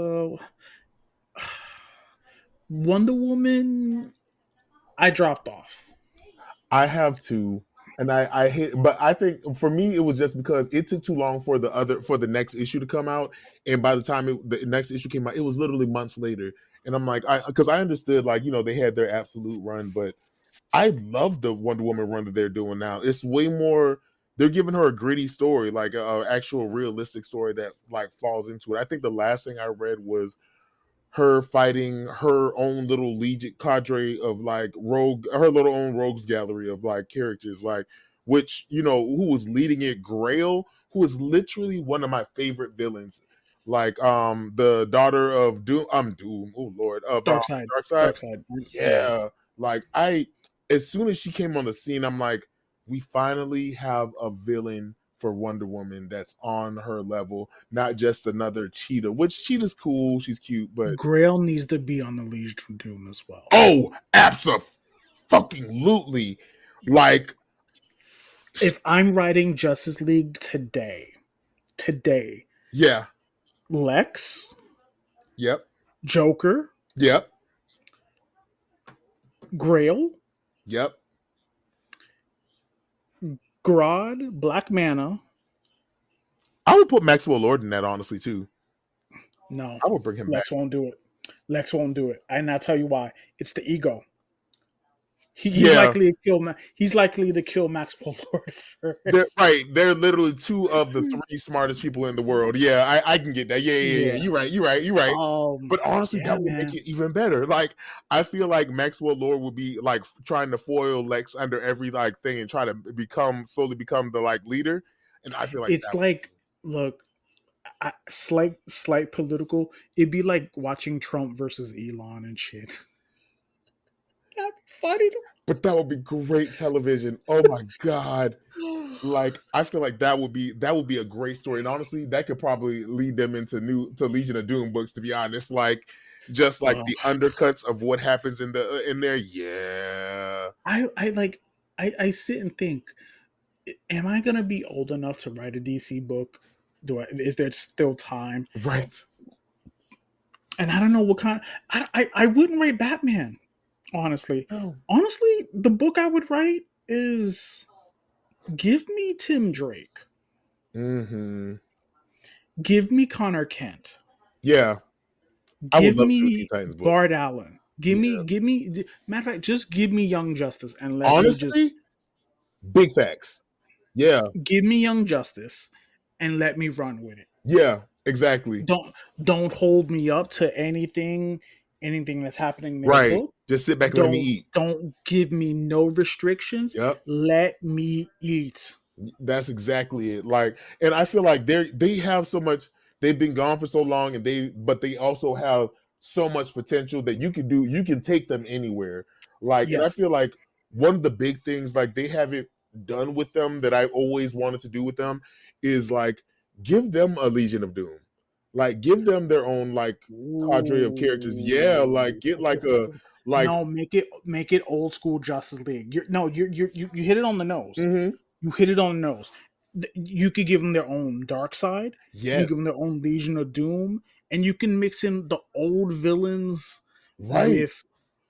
Wonder Woman. I dropped off. I have to, and I hate, but I think for me it was just because it took too long for the next issue to come out, and by the time the next issue came out, it was literally months later. And I'm like, because I understood, like, they had their absolute run, but I love the Wonder Woman run that they're doing now. It's way more. They're giving her a gritty story, like a actual realistic story that like falls into it. I think the last thing I read was her fighting her own little legion cadre of like rogue, her little own rogues gallery of like characters, like which who was leading it, Grail, who is literally one of my favorite villains, like the daughter of Doom, oh lord, of Dark Side. Darkseid. Dark Side. Yeah. Yeah, like as soon as she came on the scene, I'm like, we finally have a villain for Wonder Woman that's on her level, not just another Cheetah. Which Cheetah's cool, she's cute, but Grail needs to be on the Legion of Doom as well. oh, absolutely, like If I'm writing Justice League today, yeah, Lex, yep, Joker, yep, Grail, yep. Grodd, Black Mana. I would put Maxwell Lord in that honestly too. No, I would bring him back. Lex won't do it. Lex won't do it, and I'll tell you why. It's the ego. Yeah, He's likely to kill Maxwell Lord they're first. right. They're literally two of the three smartest people in the world. Yeah, I can get that. Yeah, yeah, yeah. Yeah. You're right. You're right. You're right. But honestly, Yeah, that would make man. it even better. Like, I feel like Maxwell Lord would be like trying to foil Lex under every like thing and try to slowly become the like leader. And I feel like It's that. like, look, slight political. It'd be like watching Trump versus Elon and shit. That'd be funny. But that would be great television. Oh my god. Like I feel like that would be a great story, and honestly, that could probably lead them into new to Legion of Doom books. To be honest, like just like Oh, the undercuts of what happens in there. Yeah, I like. I sit and think, am I gonna be old enough to write a DC book? Is there still time? right. And I don't know what kind. I wouldn't write Batman. Honestly, Oh. the book I would write is, give me Tim Drake, Mm-hmm. give me Connor Kent, Yeah, I would give love to do a Teen me Titans book. Bart Allen, Yeah, give me. Matter of fact, just give me Young Justice and let me just honestly, big facts. Yeah, give me Young Justice and let me run with it. yeah, exactly. Don't hold me up to anything that's happening in their Right. book. Just sit back and let me Don't eat. don't give me no restrictions. Yep. Let me eat. That's exactly it. Like, and I feel like they have so much. They've been gone for so long, and they also have so much potential that you can take them anywhere. Like, and I Yes. feel like one of the big things like they haven't done with them that I always wanted to do with them is like give them a Legion of Doom, like give them their own like cadre of characters. Yeah, like Ooh. get like a like. No, make it old school Justice League. You hit it on the nose. Mhm. You hit it on the nose. You could give them their own Dark Side. You can Yes, give them their own Legion of Doom, and you can mix in the old villains right.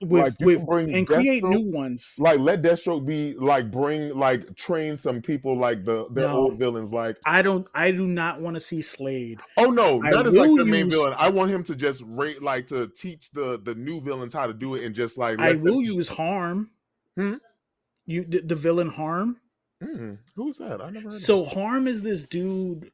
with Like you can bring and create Deathstroke. new ones. Like let Deathstroke be like bring like train some people like their No, old villains. Like I do not want to see Slade. oh no, I not as like will their main use villain. I want him to just rate like to teach the new villains how to do it and just like I let them will eat. use Harm. Hmm? The villain Harm. Who's that? I never heard of him. So Harm is this dude.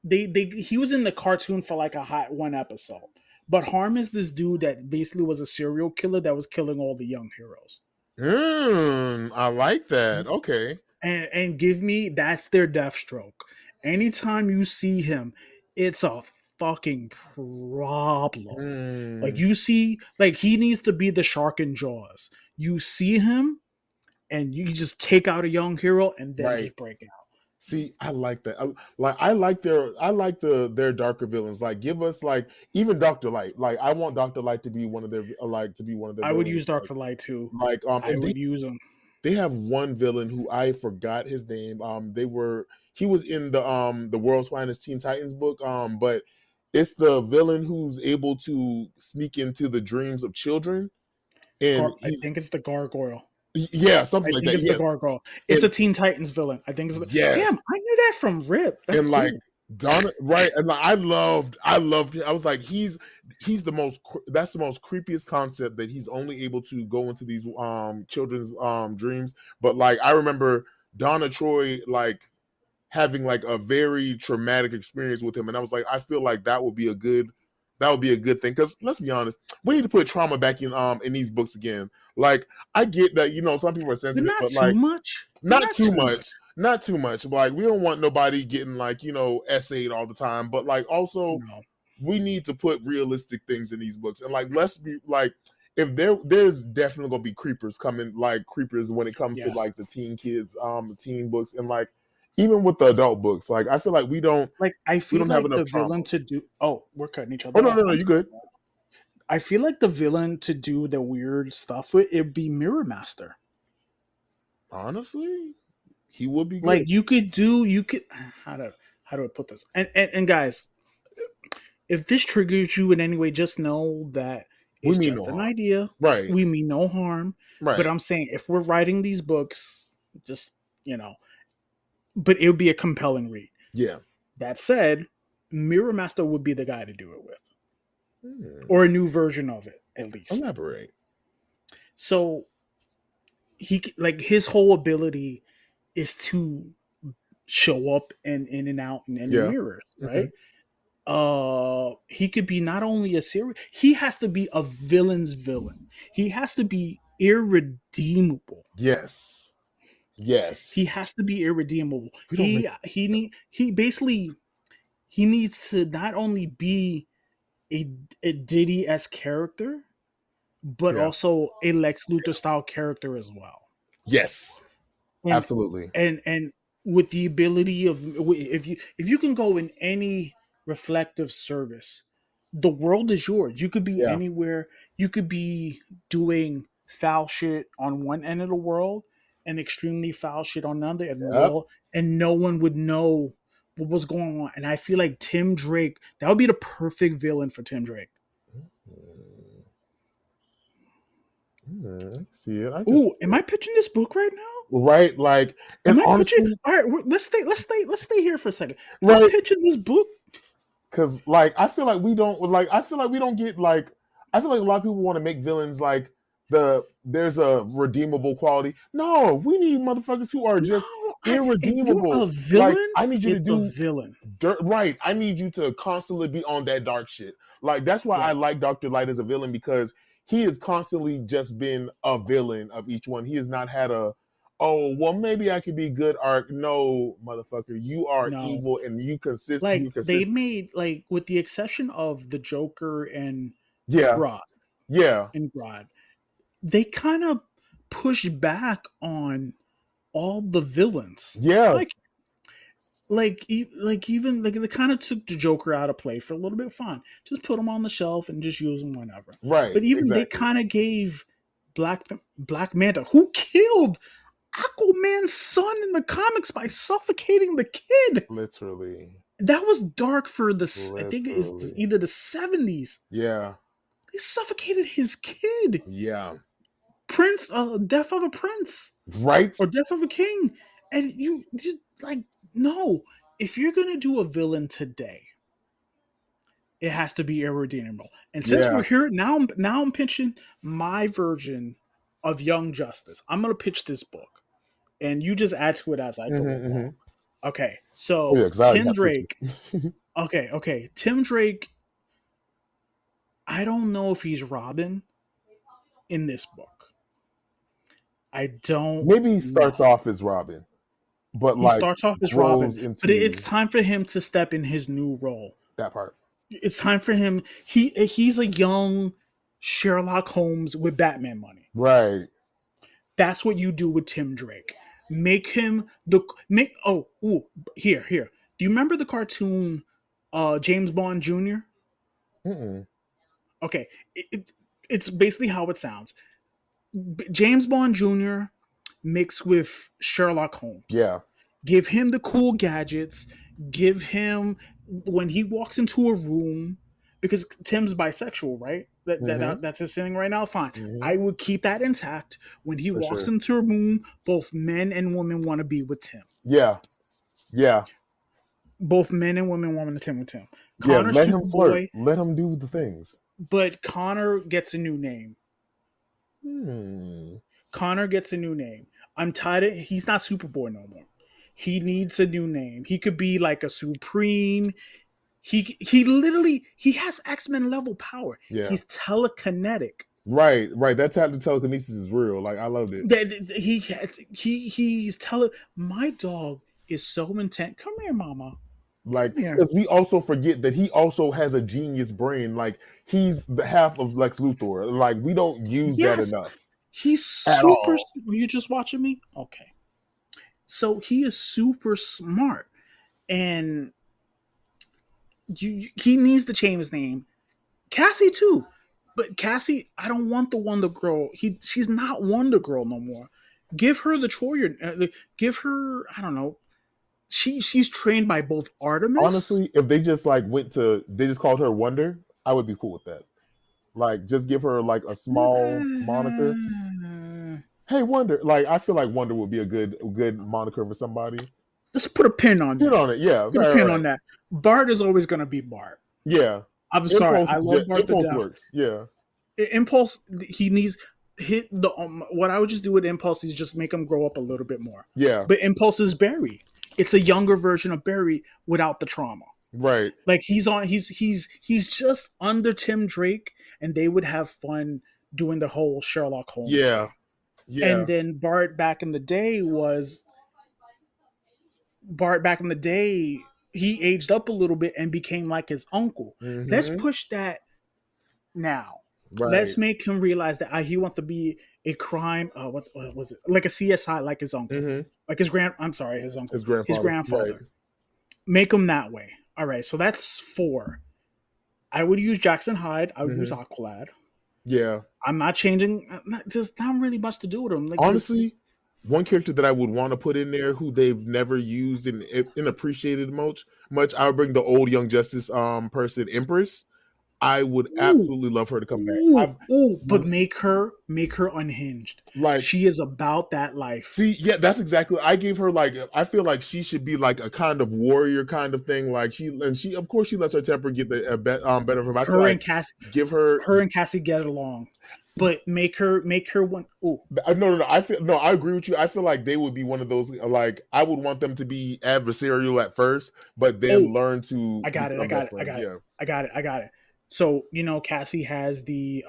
They he was in the cartoon for like a hot one episode. But Harm is this dude that basically was a serial killer that was killing all the young heroes. I like that. Okay. And give me, that's their Deathstroke. anytime you see him, it's a fucking problem. Like Mm, you see, like he needs to be the shark in Jaws. You see him, and you just take out a young hero, and then right. just break out. See, I like that. I like their darker villains. Like, give us like even Doctor Light. Like, I want Doctor Light to be one of their to be one of their I would villains. use Dark Light too. I And would use him. they have one villain who I forgot his name. He was in the World's Finest Teen Titans book. But it's the villain who's able to sneak into the dreams of children, and I think it's the Gargoyle. yeah, something I like think that. it's the Yes, Gargoyle. It's a and Teen Titans villain. I think it's yes, damn. I knew that from Rip. That's and like cool. Donna, right? And like, I loved. I was like, he's the most. That's the most creepiest concept that he's only able to go into these children's dreams. But like, I remember Donna Troy like having like a very traumatic experience with him, and I was like, I feel like that would be a good thing because let's be honest, we need to put trauma back in these books again. Like, I get that some people are But sensitive, not but too like much. not Not too too much, much. not too much. Like, we don't want nobody getting like essayed all the time, but like also No. we need to put realistic things in these books, and like let's be like if there's definitely gonna be creepers coming, like creepers when it comes to Yes. like the teen kids, the teen books, and like even with the adult books, like I feel like Like I we feel don't have like enough the trauma. villain to do. Oh, we're cutting each Oh other no, no, off. no, I'm you sorry. good. I feel like the villain to do the weird stuff with it'd be Mirror Master. Honestly, he would be Like good. you could how do I put this? And guys, if this triggers you in any way, just know that We it's mean no just an harm. idea. Right, We mean no harm. But right. I'm saying if we're writing these books, just you know, but it would be a compelling read. Yeah. That said, Mirror Master would be the guy to do it with, Hmm. or a new version of it at least. Elaborate. So like his whole ability is to show up and in and out in any Yeah. mirrors, Hmm. right? He could be not only a serial, he has to be a villain's villain. He has to be irredeemable. Yes. He Yes. has to be irredeemable. We don't make He basically he needs to not only be a, a Diddy as character, but yeah. also a Lex Luthor style character as well. Yes. and Absolutely. and with the ability of if you can go in any reflective service, the world is yours. You could be Yeah. anywhere. You could be doing foul shit on one end of the world and extremely foul shit on another end of the Yep. world, and no one would know what was going on. And I feel like Tim Drake, that would be the perfect villain for Tim Drake. I see it. I can see Ooh, am it. I pitching this book right now? Right. Like, and Am I pitching? honestly, All right, let's stay here for a second. If I'm right. pitching this book, Because like I feel like we don't like I feel like we don't get like I feel like a lot of people want to make villains like there's a redeemable quality. No, we need motherfuckers who are just no. If you're irredeemable. a Like, villain, I need you to it's a do villain. dirt right. I need you to constantly be on that dark shit. Like, that's why I Yes. like Dr. Light as a villain, because he has constantly just been a villain of each one. He has not had a oh well maybe I could be good arc. No, motherfucker, you are No. evil and you Like they consist. made like with the exception of the Joker Yeah, Grodd yeah, and Grodd, they kind of pushed back on all the villains. yeah, Like like even like they kind of took the Joker out of play for a little bit. Fine, just put him on the shelf and just use him whenever. right, But even they exactly. kind of gave Black Manta, who killed Aquaman's son in the comics by suffocating the kid. Literally, That was dark for the. I think it's literally. either the 70s. Yeah, They suffocated his kid. yeah, Prince, Death of a Prince right. or Death of a King, and you just like no. If you're gonna do a villain today, it has to be irredeemable. And since Yeah. we're here now, I'm pitching my version of Young Justice. I'm gonna pitch this book, and you just add to it as I go Mm-hmm, along. mm-hmm. Okay, Oh yeah, so because I already Tim have pictures. Drake. Okay, Tim Drake. I don't know if he's Robin in this book. I don't Maybe he starts know. off as Robin. but He like starts off as Robin, grows but it's into time for him to step in his new role. that part. It's time for him. He's a young Sherlock Holmes with Batman money. Right. That's what you do with Tim Drake. Make him the make. Oh, ooh, here. Do you remember the cartoon James Bond Jr.? Mm-mm. Okay, it's basically how it sounds. James Bond Jr. mixed with Sherlock Holmes. Yeah. Give him the cool gadgets. Give him when he walks into a room, because Tim's bisexual, right? Mm-hmm. That's his thing right now. Fine, Mm-hmm. I would keep that intact. When he For walks sure. into a room, both men and women want to be with Tim. Yeah. Yeah. Both men and women want to Tim with Tim. Yeah. Connor Let him flirt. Superboy, Let him do the things. but Connor gets a new name. Hmm. Connor gets a new name. I'm tired of he's not Superboy no more. He needs a new name. He could be like a Supreme. He literally he has X-Men level power. Yeah. He's telekinetic. Right. Right. That's how the telekinesis is real. Like I loved it. He's tele my dog is so intent. Come here, mama. Like, Come here. because we also forget that he also has a genius brain. Like, he's the half of Lex Luthor. Like, we don't use that Yes. enough He's at super. all. Were you just watching me? Okay. So he is super smart, and he needs to change his name. Cassie too, but Cassie, I don't want the Wonder Girl. She's not Wonder Girl no more. Give her the Troyer. Give her, I don't know. She's trained by both Artemis. Honestly, if they just like they just called her Wonder, I would be cool with that. Like, just give her like a small moniker. Hey, Wonder. Like, I feel like Wonder would be a good moniker for somebody. Let's put a pin on Get that. on it. Yeah. Put a Right. pin Right. on that. Bart is always gonna be Bart. Yeah. I'm sorry. Impulse I is love just Bart to impulse death. works. Yeah. Impulse, he needs hit the what I would just do with Impulse is just make him grow up a little bit more. Yeah. But Impulse is Barry. It's a younger version of Barry without the trauma. Right. Like he's just under Tim Drake, and they would have fun doing the whole Sherlock Holmes Yeah. thing. And Yeah. then Bart back in the day, he aged up a little bit and became like his uncle. Let's Mm-hmm. push that now. Right. Let's make him realize that he wants to be a crime. What was it? Like a CSI, like his uncle, Mm-hmm. like his grand. I'm sorry, his uncle, His his grandfather. Right. grandfather. Make him that way. All right, so that's four. I would use Jackson Hyde. I would use Mm-hmm. Aqualad. Yeah. I'm not changing. There's not really much to do with him. Like this. Honestly, one character that I would want to put in there who they've never used and appreciated much, I would bring the old Young Justice person Empress. I would Ooh, absolutely love her to come back. ooh. But When make her unhinged. like She is about that life. see, yeah, that's exactly. I gave her like I feel like she should be like a kind of warrior kind of thing. Like she of course she lets her temper get better of her. But I feel Her and like Cassie, give her her and Cassie get along, but make her one. Ooh, no. I agree with you. I feel like they would be one of those. Like I would want them to be adversarial at first, but then oh, learn to I got it. I become got best it. I friends. got it. Yeah. I got it. I got it. So Cassie has the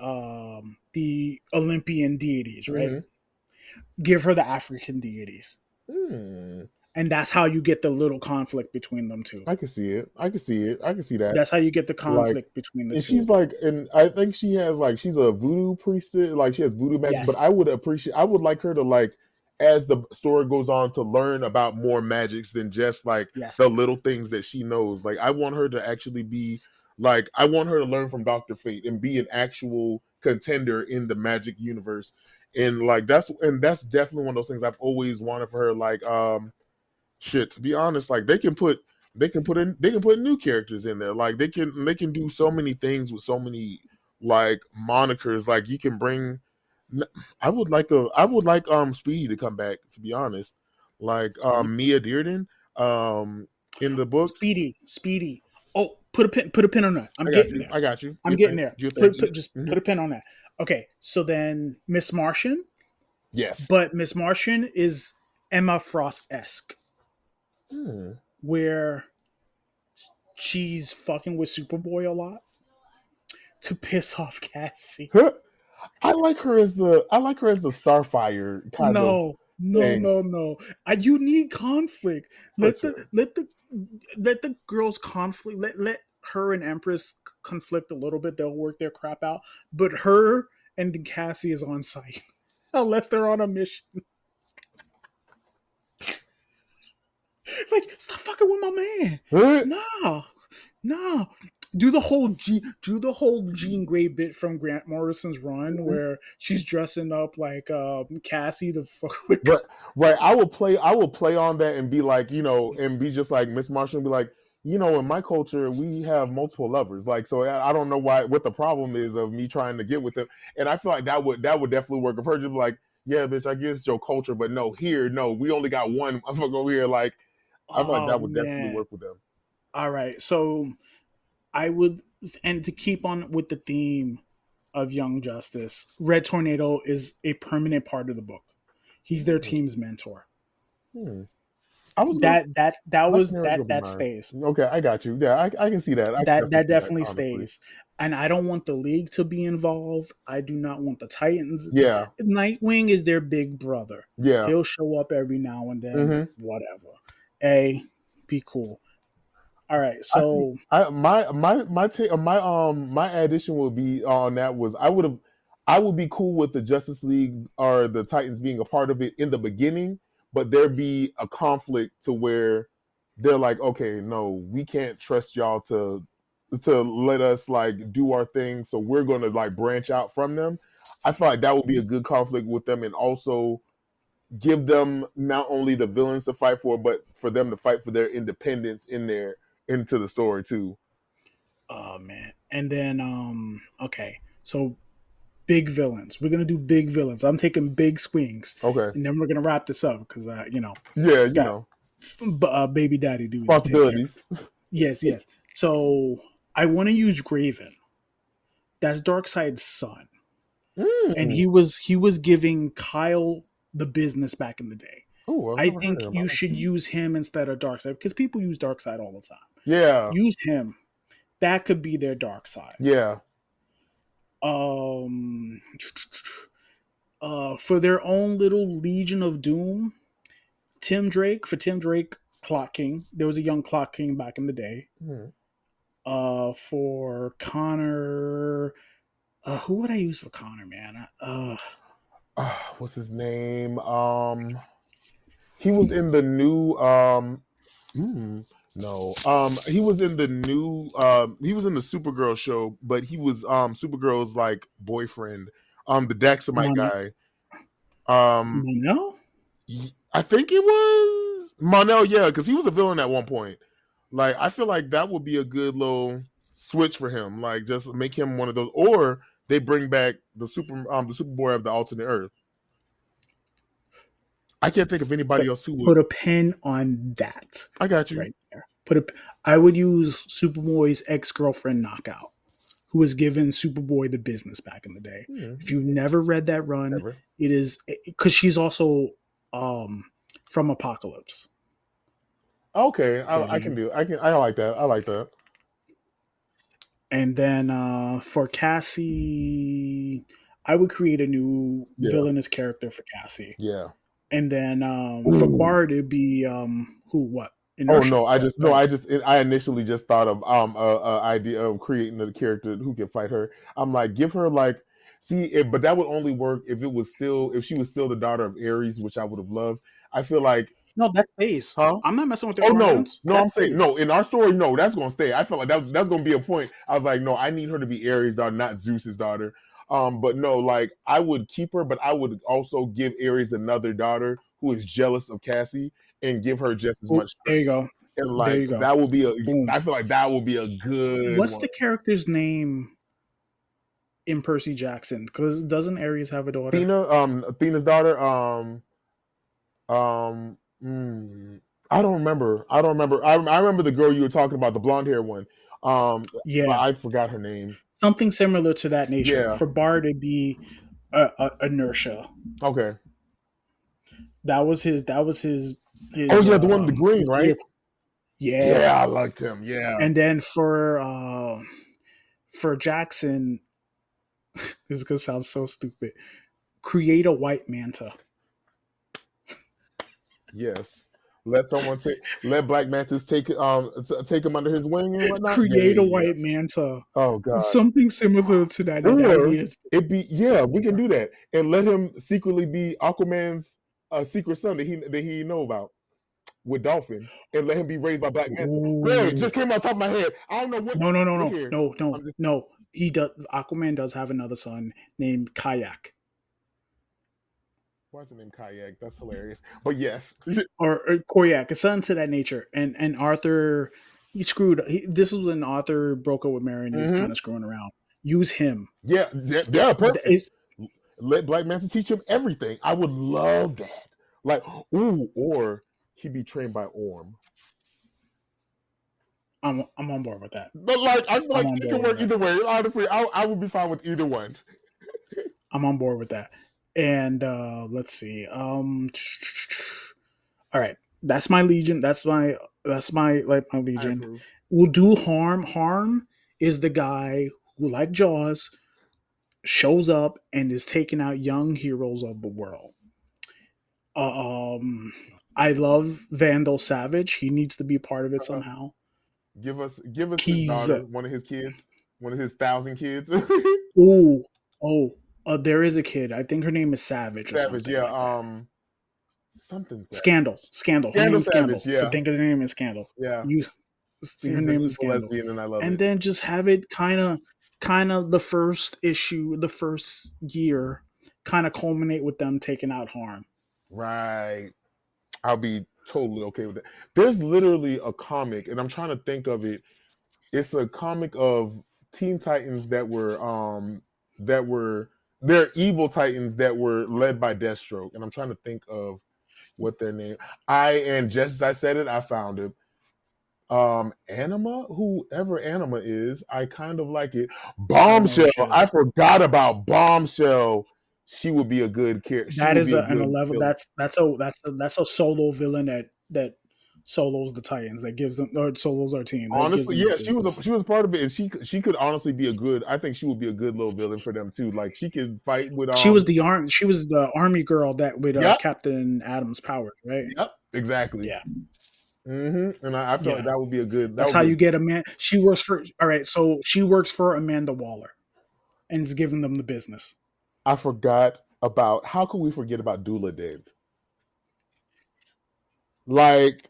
Olympian deities, right? Mm-hmm. Give her the African deities, Hmm. and that's how you get the little conflict between them two. I can see it. I can see it. I can see that. That's how you get the Like, conflict between the and two. she's like, and I think she has like, she's a voodoo priestess. Like, she has voodoo magic. But Yes. I would like her to like, as the story goes on, to learn about more magics than just like Yes. the little things that she knows. Like, I want her to actually be like, I want her to learn from Doctor Fate and be an actual contender in the magic universe. And like, that's definitely one of those things I've always wanted for her. Like, shit, to be honest, like they can put new characters in there. Like they can do so many things with so many like monikers. Like you can bring I would like Speedy to come back, to be honest. Like Speedy. Mia Dearden in the books. Speedy. Oh, put a pin on that. I'm I got getting you. there. I got you. I'm getting there. You think Just put a pin on that. Okay, so then Miss Martian, yes. but Miss Martian is Emma Frost esque, Hmm. where she's fucking with Superboy a lot to piss off Cassie. Her, I like her as the Starfire kind of. No, No, Dang, no, no. You need conflict. for Let the sure. let the let the girls conflict. Let her and Empress conflict a little bit. They'll work their crap out. But her and Cassie is on site unless they're on a mission. Like, stop fucking with my man. Huh? Nah, nah. Do the whole Jean Grey bit from Grant Morrison's run where she's dressing up like Cassie to fuck with. Right, right. I will play on that and be like, and be just like Miss Marshall and be like, in my culture we have multiple lovers. Like, so I don't know what the problem is of me trying to get with them. And I feel like that would definitely work. If her just be like, yeah, bitch, I guess it's your culture, but no, here, no, we only got one motherfucker over here. Like, I feel like Oh that would definitely man. work with them. All right. So I would, and to keep on with the theme of Young Justice, Red Tornado is a permanent part of the book. He's their Hmm. team's mentor. Hmm. I was gonna That Black was Canary's gonna be that mine. stays. Okay, I got you. Yeah, I can see that. I can definitely That see that. definitely Honestly, stays. And I don't want the League to be involved. I do not want the Titans. yeah, Nightwing is their big brother. yeah. He'll show up every now and then. Hmm. Whatever. A, be cool. All right. I think So my addition would be on that was I would be cool with the Justice League or the Titans being a part of it in the beginning, but there be a conflict to where they're like, okay, no, we can't trust y'all to let us like do our thing, so we're gonna like branch out from them. I feel like that would be a good conflict with them, and also give them not only the villains to fight for, but for them to fight for their independence into the story too. oh man. And then okay. So big villains. We're gonna do big villains. I'm taking big swings, Okay. and then we're gonna wrap this up because Yeah, got baby daddy duties to take care of. responsibilities. Yes, yes. So I want to use Graven. That's Darkseid's son, and Mm. he was giving Kyle the business back in the day. Oh, I've I never heard think of him. you should use him instead of Darkseid because people use Darkseid all the time. Yeah, Use him. That could be their Darkseid. yeah. Um, for their own little Legion of Doom, Tim Drake, Clock King. There was a young Clock King back in the day. Mm. For Connor, who would I use for Connor, man? What's his name? He was in the new. No. He was in the new. He was in the Supergirl show, but he was Supergirl's like boyfriend. The Daxamite Mon- guy. Um, Monel? I think it was Monel. Yeah, because he was a villain at one point. Like, I feel like that would be a good little switch for him. Like, just make him one of those, or they bring back the Superboy of the alternate Earth. I can't think of anybody Put else who would. put a pin on that I got you. right there. I would use Superboy's ex girlfriend Knockout, who was given Superboy the business back in the day. If you've never read that run, Never. it is because she's also um, from Apocalypse. Okay, Okay, I did can you? do. I like that. I like that. And then for Cassie, I would create a new Yeah, villainous character for Cassie. yeah. And then for Ooh. Bard, it'd be who? What? Oh Inertia. no, I What? just Go no, ahead. I initially just thought of a idea of creating a character who can fight her. I'm like, give her like, but that would only work if she was still the daughter of Ares, which I would have loved. I feel like, No, that stays. huh? I'm not messing with their Oh no, romance. no, That I'm saying stays. no. In our story, no, that's gonna stay. I felt like that's gonna be a point. I was like, no, I need her to be Ares' daughter, not Zeus's daughter. But no, like I would keep her, but I would also give Ares another daughter who is jealous of Cassie and give her just as Oh, much there you strength. go. And There like you go. that would be a. Boom. I feel like that would be a good What's one. the character's name in Percy Jackson? Because doesn't Ares have a daughter? Athena's daughter. Um, mm, I don't remember. I don't remember. I remember the girl you were talking about, the blonde hair one. But Yeah, I forgot her name. something similar to that nature. Yeah. For Bard, it'd be Inertia. Okay. That was his. That was Oh his. yeah, the one with the green, His right? bigger. Yeah, Yeah, I liked him. Yeah. and then for Jackson, this is gonna sound so stupid. Create a white manta. Yes. Let someone take let Black Mantis take him under his wing and whatnot. Create a Yeah. white manta, Oh God. something similar to that. That would Or be it be yeah, we can do that and let him secretly be Aquaman's secret son that he know about with Dolphin and let him be raised by Black Manta. Wait, ooh. just came on top of my head. I don't know what. No, no, no, Look no, here. no, no, I'm just. no. He does. Aquaman does have another son named Kayak, Why is the name Kayak? That's hilarious. But yes. or Koryak, a son to that nature. And Arthur, he screwed. This was when Arthur broke up with Mary and he was Hmm. kind of screwing around. Use him. Yeah, they're perfect. It's, Let Black Manta teach him everything. I would love that. Like, ooh, or he be trained by Orm. I'm on board with that. But like, I feel I'm like on it can board with work that. either way. Honestly, I would be fine with either one. I'm on board with that. And let's see. All right, that's my legion. That's my like my I legion. approve. We'll do harm. Harm is the guy who, like Jaws, shows up and is taking out young heroes of the world. Uh, um, I love Vandal Savage. He needs to be part of it Uh, somehow. give us his He's daughter, one of his kids, one of his 1,000 kids. oh oh. There is a kid. I think her name is Savage or Savage, something yeah. like that. Something Savage. Scandal. Her Scandal name is Savage, Scandal. I yeah, think her name is Scandal. yeah. You, her She's an name is evil Scandal. lesbian, and I love And it. then just have it kind of the first issue, the first year, kind of culminate with them taking out Harm. Right. I'll be totally okay with that. There's literally a comic, and I'm trying to think of it. It's a comic of Teen Titans that were they're evil Titans that were led by Deathstroke, and I'm trying to think of what their name. And just as I said it, I found it. Anima, whoever Anima is, I kind of like it. I don't know who Bombshell, she is. I forgot about Bombshell. She would be a good character. She That would is be a an good 11. villain. That's a solo villain that solos the Titans. That gives them or solos our team. That gives Honestly, them the yeah, she was a, business. she was part of it, and she could honestly be a good. I think she would be a good little villain for them too. Like she could fight with She was the army girl that with Yep, Captain Adam's powers, right? yep, exactly. Yeah, And I feel like yeah. that would be a good. That That's would how be. you get a man. She works for. All right, so she works for Amanda Waller and is giving them the business. I forgot about. How could we forget about Dula Dent? Like,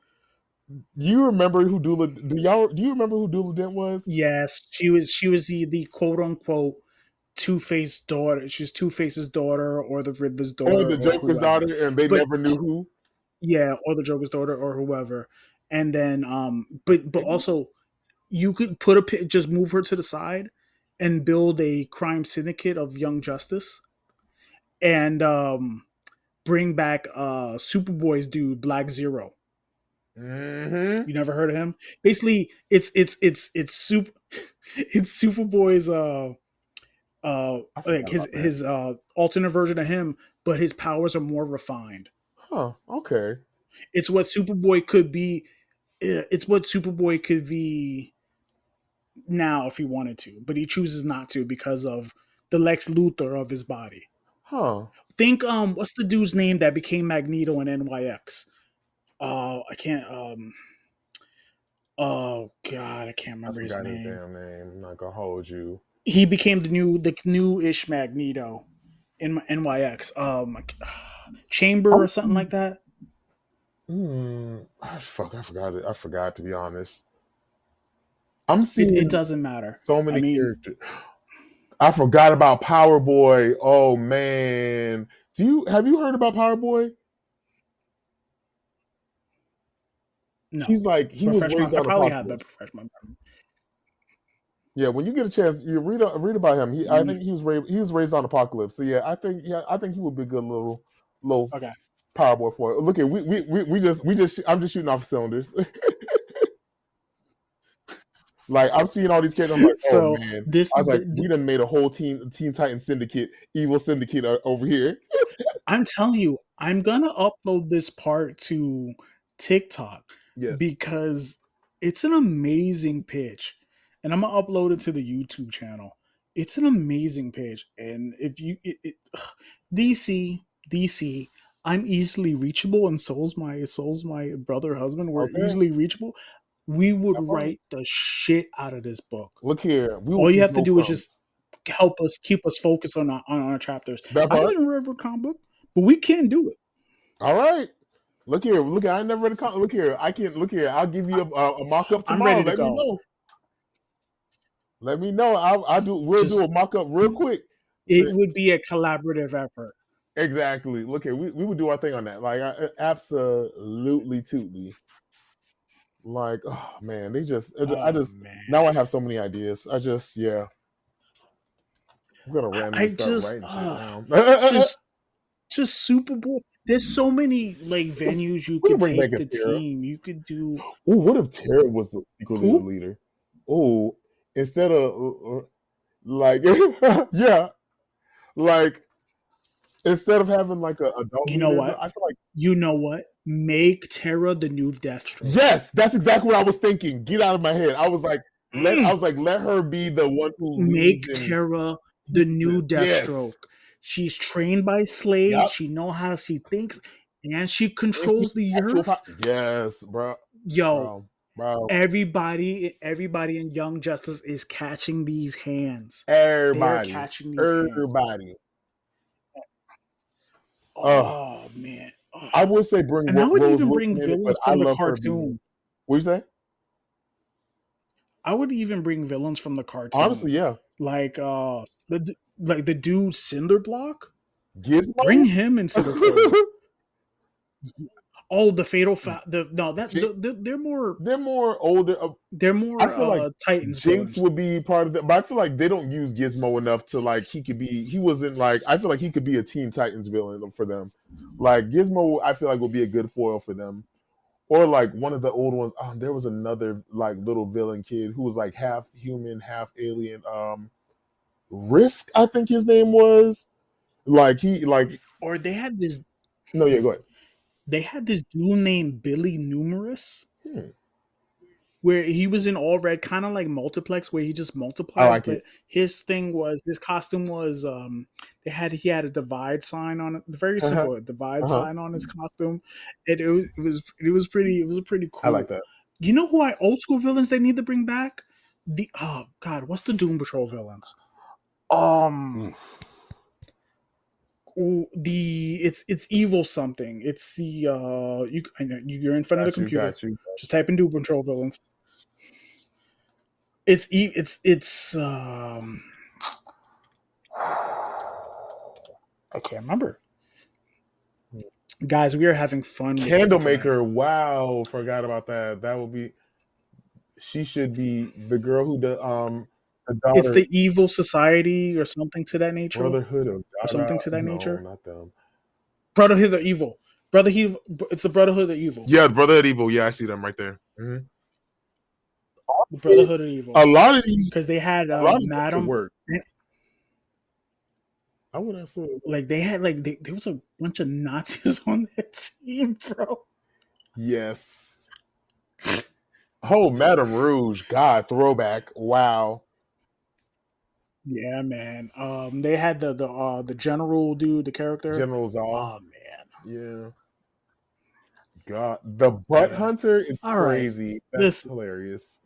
do you remember who Dula? Do you remember who Dula Dent was? Yes, she was the quote unquote Two Face daughter. She's Two Face's daughter or the Riddler's Or daughter the or Joker's whoever. daughter, and they But never knew who. yeah, or the Joker's daughter or whoever. And then but Maybe. also you could just move her to the side and build a crime syndicate of Young Justice and bring back Superboy's dude Black Zero. Mm-hmm. You never heard of him? Basically, it's super it's Superboy's I like forgot about that. his alternate version of him, but his powers are more refined. Huh. Okay. It's what Superboy could be. It's what Superboy could be now if he wanted to, but he chooses not to because of the Lex Luthor of his body. Huh. Think what's the dude's name that became Magneto in NYX? I can't oh god, I can't I remember his forgot his name. damn name. I'm not gonna hold you. He became the new-ish Magneto in NYX. Chamber or something like that. Fuck, I forgot it. I forgot to be honest. I'm It seeing doesn't matter. so I many mean, characters. I forgot about Power Boy. Oh man. Have you heard about Power Boy? no. He's like he was Refresh my raised I on probably have, but Apocalypse. refresh my memory. Yeah, when you get a chance, you read about him. I Mm, think he was raised on Apocalypse. So yeah, I think he would be a good little okay. Power Boy for it. Look at we just I'm just shooting off cylinders. Like I'm seeing all these characters. I'm like, oh So man. this I was like, th- we done made a whole Teen Titan syndicate, evil syndicate over here. I'm telling you, I'm gonna upload this part to TikTok Yes. because it's an amazing pitch, and I'm gonna upload it to the YouTube channel. It's an amazing pitch, and if you DC, I'm easily reachable, and soul's my brother husband. We're Okay. easily reachable. We would Have fun. write the shit out of this book. Look here. We will All you eat have to no do is just crumbs. help us keep us focused on our chapters. That I part. haven't read a comic book, but we can do it. All right. Look here. Look here. I never read a comic. Look here. I can look here. I'll give you a mock up I'm tomorrow. ready to Let me go. know. Let me know. I'll do. We'll do a Just mock up real quick. it would be a collaborative effort. Exactly. Look here. We would do our thing on that. Like absolutely, tootly. Like, oh man, they just. I Oh just man, now I have so many ideas. I just yeah. I'm gonna randomly I start just writing shit now. just just Super Bowl. There's so many like venues you We can could bring back take a the Tara. team. You could do Oh, what if Tara was secretly the who? leader? Oh, instead of like yeah, like instead of having like a dog You know leader, what? I feel like You know what? Make Terra the new Deathstroke. yes, that's exactly what I was thinking. Get out of my head. I was like, Mm. let her be the one who Make leads and Terra the keeps new this. Deathstroke. Yes. She's trained by Slade. Yep. She know how she thinks, and she And she controls the actual earth. yes, bro. Yo, Bro. everybody in Young Justice is catching these hands. They're Everybody. catching these hands. Everybody. Oh, Oh man. Oh. I would say bring And I would Rose even Wilson bring in it, but villains I from the love her being. cartoon. What you say? I would even bring villains from the cartoon. Honestly, yeah. Like the dude Cinderblock. Bring Gizmo. him into the fold. Oh, the fatal the no that They're more older. they're I more feel like Titans Jinx villains. would be part of it, but I feel like they don't use Gizmo enough to like he could be. He wasn't like I feel like he could be a Teen Titans villain for them. Like Gizmo, I feel like would be a good foil for them. Or like one of the old ones. There was another like little villain kid who was like half human, half alien. Risk, I think his name was. Like he like Or no, yeah, go ahead. they had this dude named Billy Numerous Hmm, where he was in all red, kind of like multiplex, where he just I multiplies. like But it. his costume was he had a divide sign on it, very Uh-huh. simple, a divide Uh-huh. sign on his costume. It was pretty I like cool. that. You know who I old school villains they need to bring back? The oh god, what's the Doom Patrol villains? Um, Mm. the it's evil something. It's the I know you're in front of the Got you, computer. got you. Just type in Doom Patrol villains. It's I can't remember. Guys, we are having fun with this tonight. Candlemaker, wow, forgot about that. That would be she should be the girl who the It's daughter the evil society or something to that nature, Brotherhood of or Dada. something to that No, nature. not them. Brotherhood of Evil. Brotherhood. It's the Brotherhood of Evil. Yeah, Brotherhood Evil. Yeah, I see them right there. Mhm. The Brotherhood of Evil. A lot of these, Because they had a lot of them could Madam. work. I would have said Like they had there was a bunch of Nazis on that team, bro. yes. Oh, Madame Rouge, God, throwback. Wow, Yeah, man. They had the general dude, the character. General Zal. Oh man, Yeah, God, the Butt yeah. Hunter is All right, crazy. That's listen. hilarious.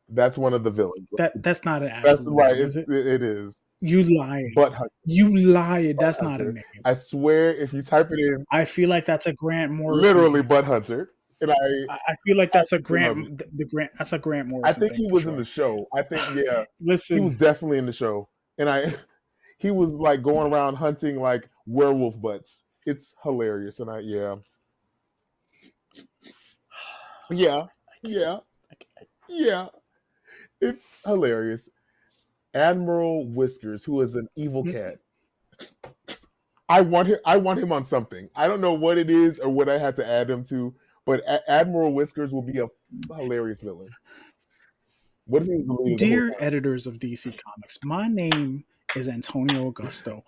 That's one of the villains. That's not an That's actual right. name, is it? It is You lying. Butt Hunter. You lying. Butt That's not a Hunter. name. I swear, if you type it in, I feel like that's a Grant Morrison literally name. Butt Hunter, and I feel like I that's a love it. That's a Grant I Morrison think thing he for was in sure. the show. I think yeah, he Listen, was definitely in the show, and I he was like going around hunting like werewolf butts. It's hilarious, and I yeah I can't. yeah I, yeah, it's hilarious. Admiral Whiskers, who is an evil cat. I want him. I want him on something. I don't know what it is or what I had to add him to, but Admiral Whiskers will be a hilarious villain. What if he was the leader the whole Dear time? editors of DC Comics, my name is Antonio Augusto.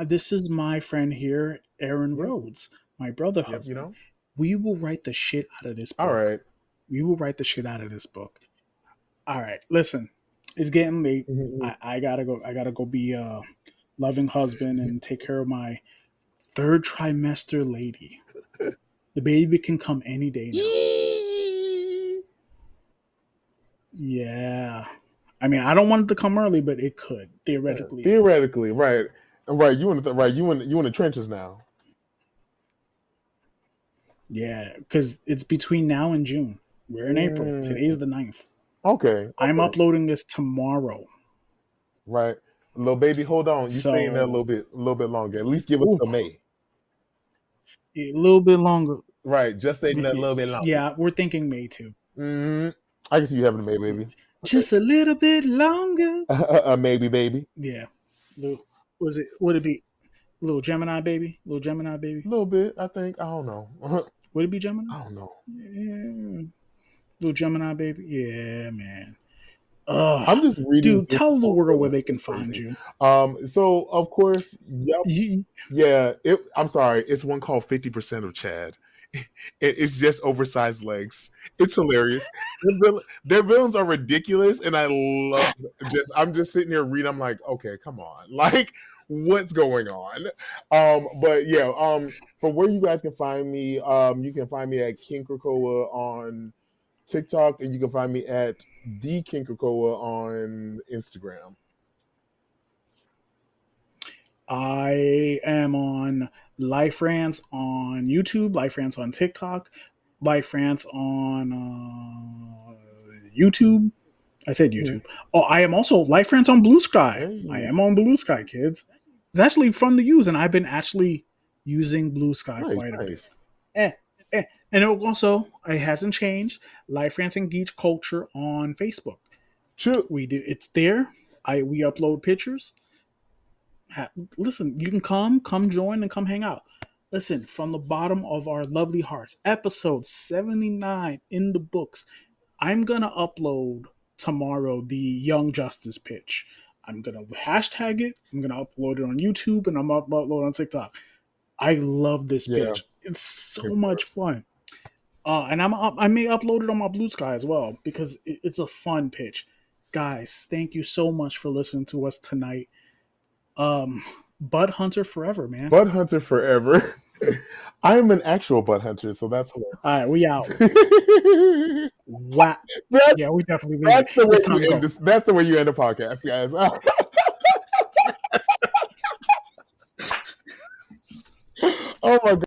This is my friend here, Aaron Yep, Rhodes, my brother yep. You husband. know. We will write the shit out of this All book. right. We will write the shit out of this book. All right, listen, it's getting late. Mhm, I gotta go. I gotta go be a loving husband and take care of my third trimester lady. The baby can come any day now. Yeah. I mean, I don't want it to come early, but it could. Theoretically, it could. Theoretically, right, right. You in the trenches now. Yeah, because it's between now and June. We're in April. Mm, Today's the 9th. okay, I'm okay, uploading this tomorrow. right. Little baby, hold on. You stay in there So, a little bit longer. At least give us ooh, the May. a little bit longer. Right, just stay in there a little bit longer. Yeah, we're thinking May too. Hmm. I can see you having a May baby. Okay. Just a little bit longer. A maybe baby. Yeah. Little, was it? Would it be little Gemini baby? Little Gemini A baby? little bit, I think. I don't know. Would it be Gemini? I don't know. Yeah. Little Gemini baby? Yeah, man. Ugh. I'm just reading Dude, through tell the social world media. where they This can is find crazy. you. So of course, yep, You, yeah. I'm sorry. It's one called 50% of Chad. It's just oversized legs. It's hilarious. Their villains are ridiculous, and I love. I'm just sitting here reading. I'm like, okay, come on, like what's going on? But yeah, from where you guys can find me, you can find me at King Krakoa on TikTok, and you can find me at the King Krakoa on Instagram. I am on Liferants on YouTube, Liferants on TikTok, Liferants on YouTube. I said Mhm. YouTube. Oh, I am also Liferants on Blue Sky. I Hey, am on Blue Sky, kids. It's actually fun to use, and I've been actually using Blue Sky nice, quite a bit. nice. Eh, And it hasn't changed. Liferants and Geek Culture on Facebook. True. We do. It's there. We upload pictures. Listen, you can come join, and come hang out. Listen, from the bottom of our lovely hearts, episode 79 in the books. I'm gonna upload tomorrow the Young Justice pitch. I'm gonna hashtag it. I'm gonna upload it on YouTube, and I'm gonna upload it on TikTok. I love this Yeah. pitch. It's so much fun. And I may upload it on my Blue Sky as well because it's a fun pitch. Guys, thank you so much for listening to us tonight. Bud Hunter forever, man. Bud hunter forever. I am an actual bud hunter, so that's All right, we out. hilarious. Wow. that's Yeah, we definitely leaving. that's the way It's you time to end go. this. That's the way you end a podcast, guys. Oh my god.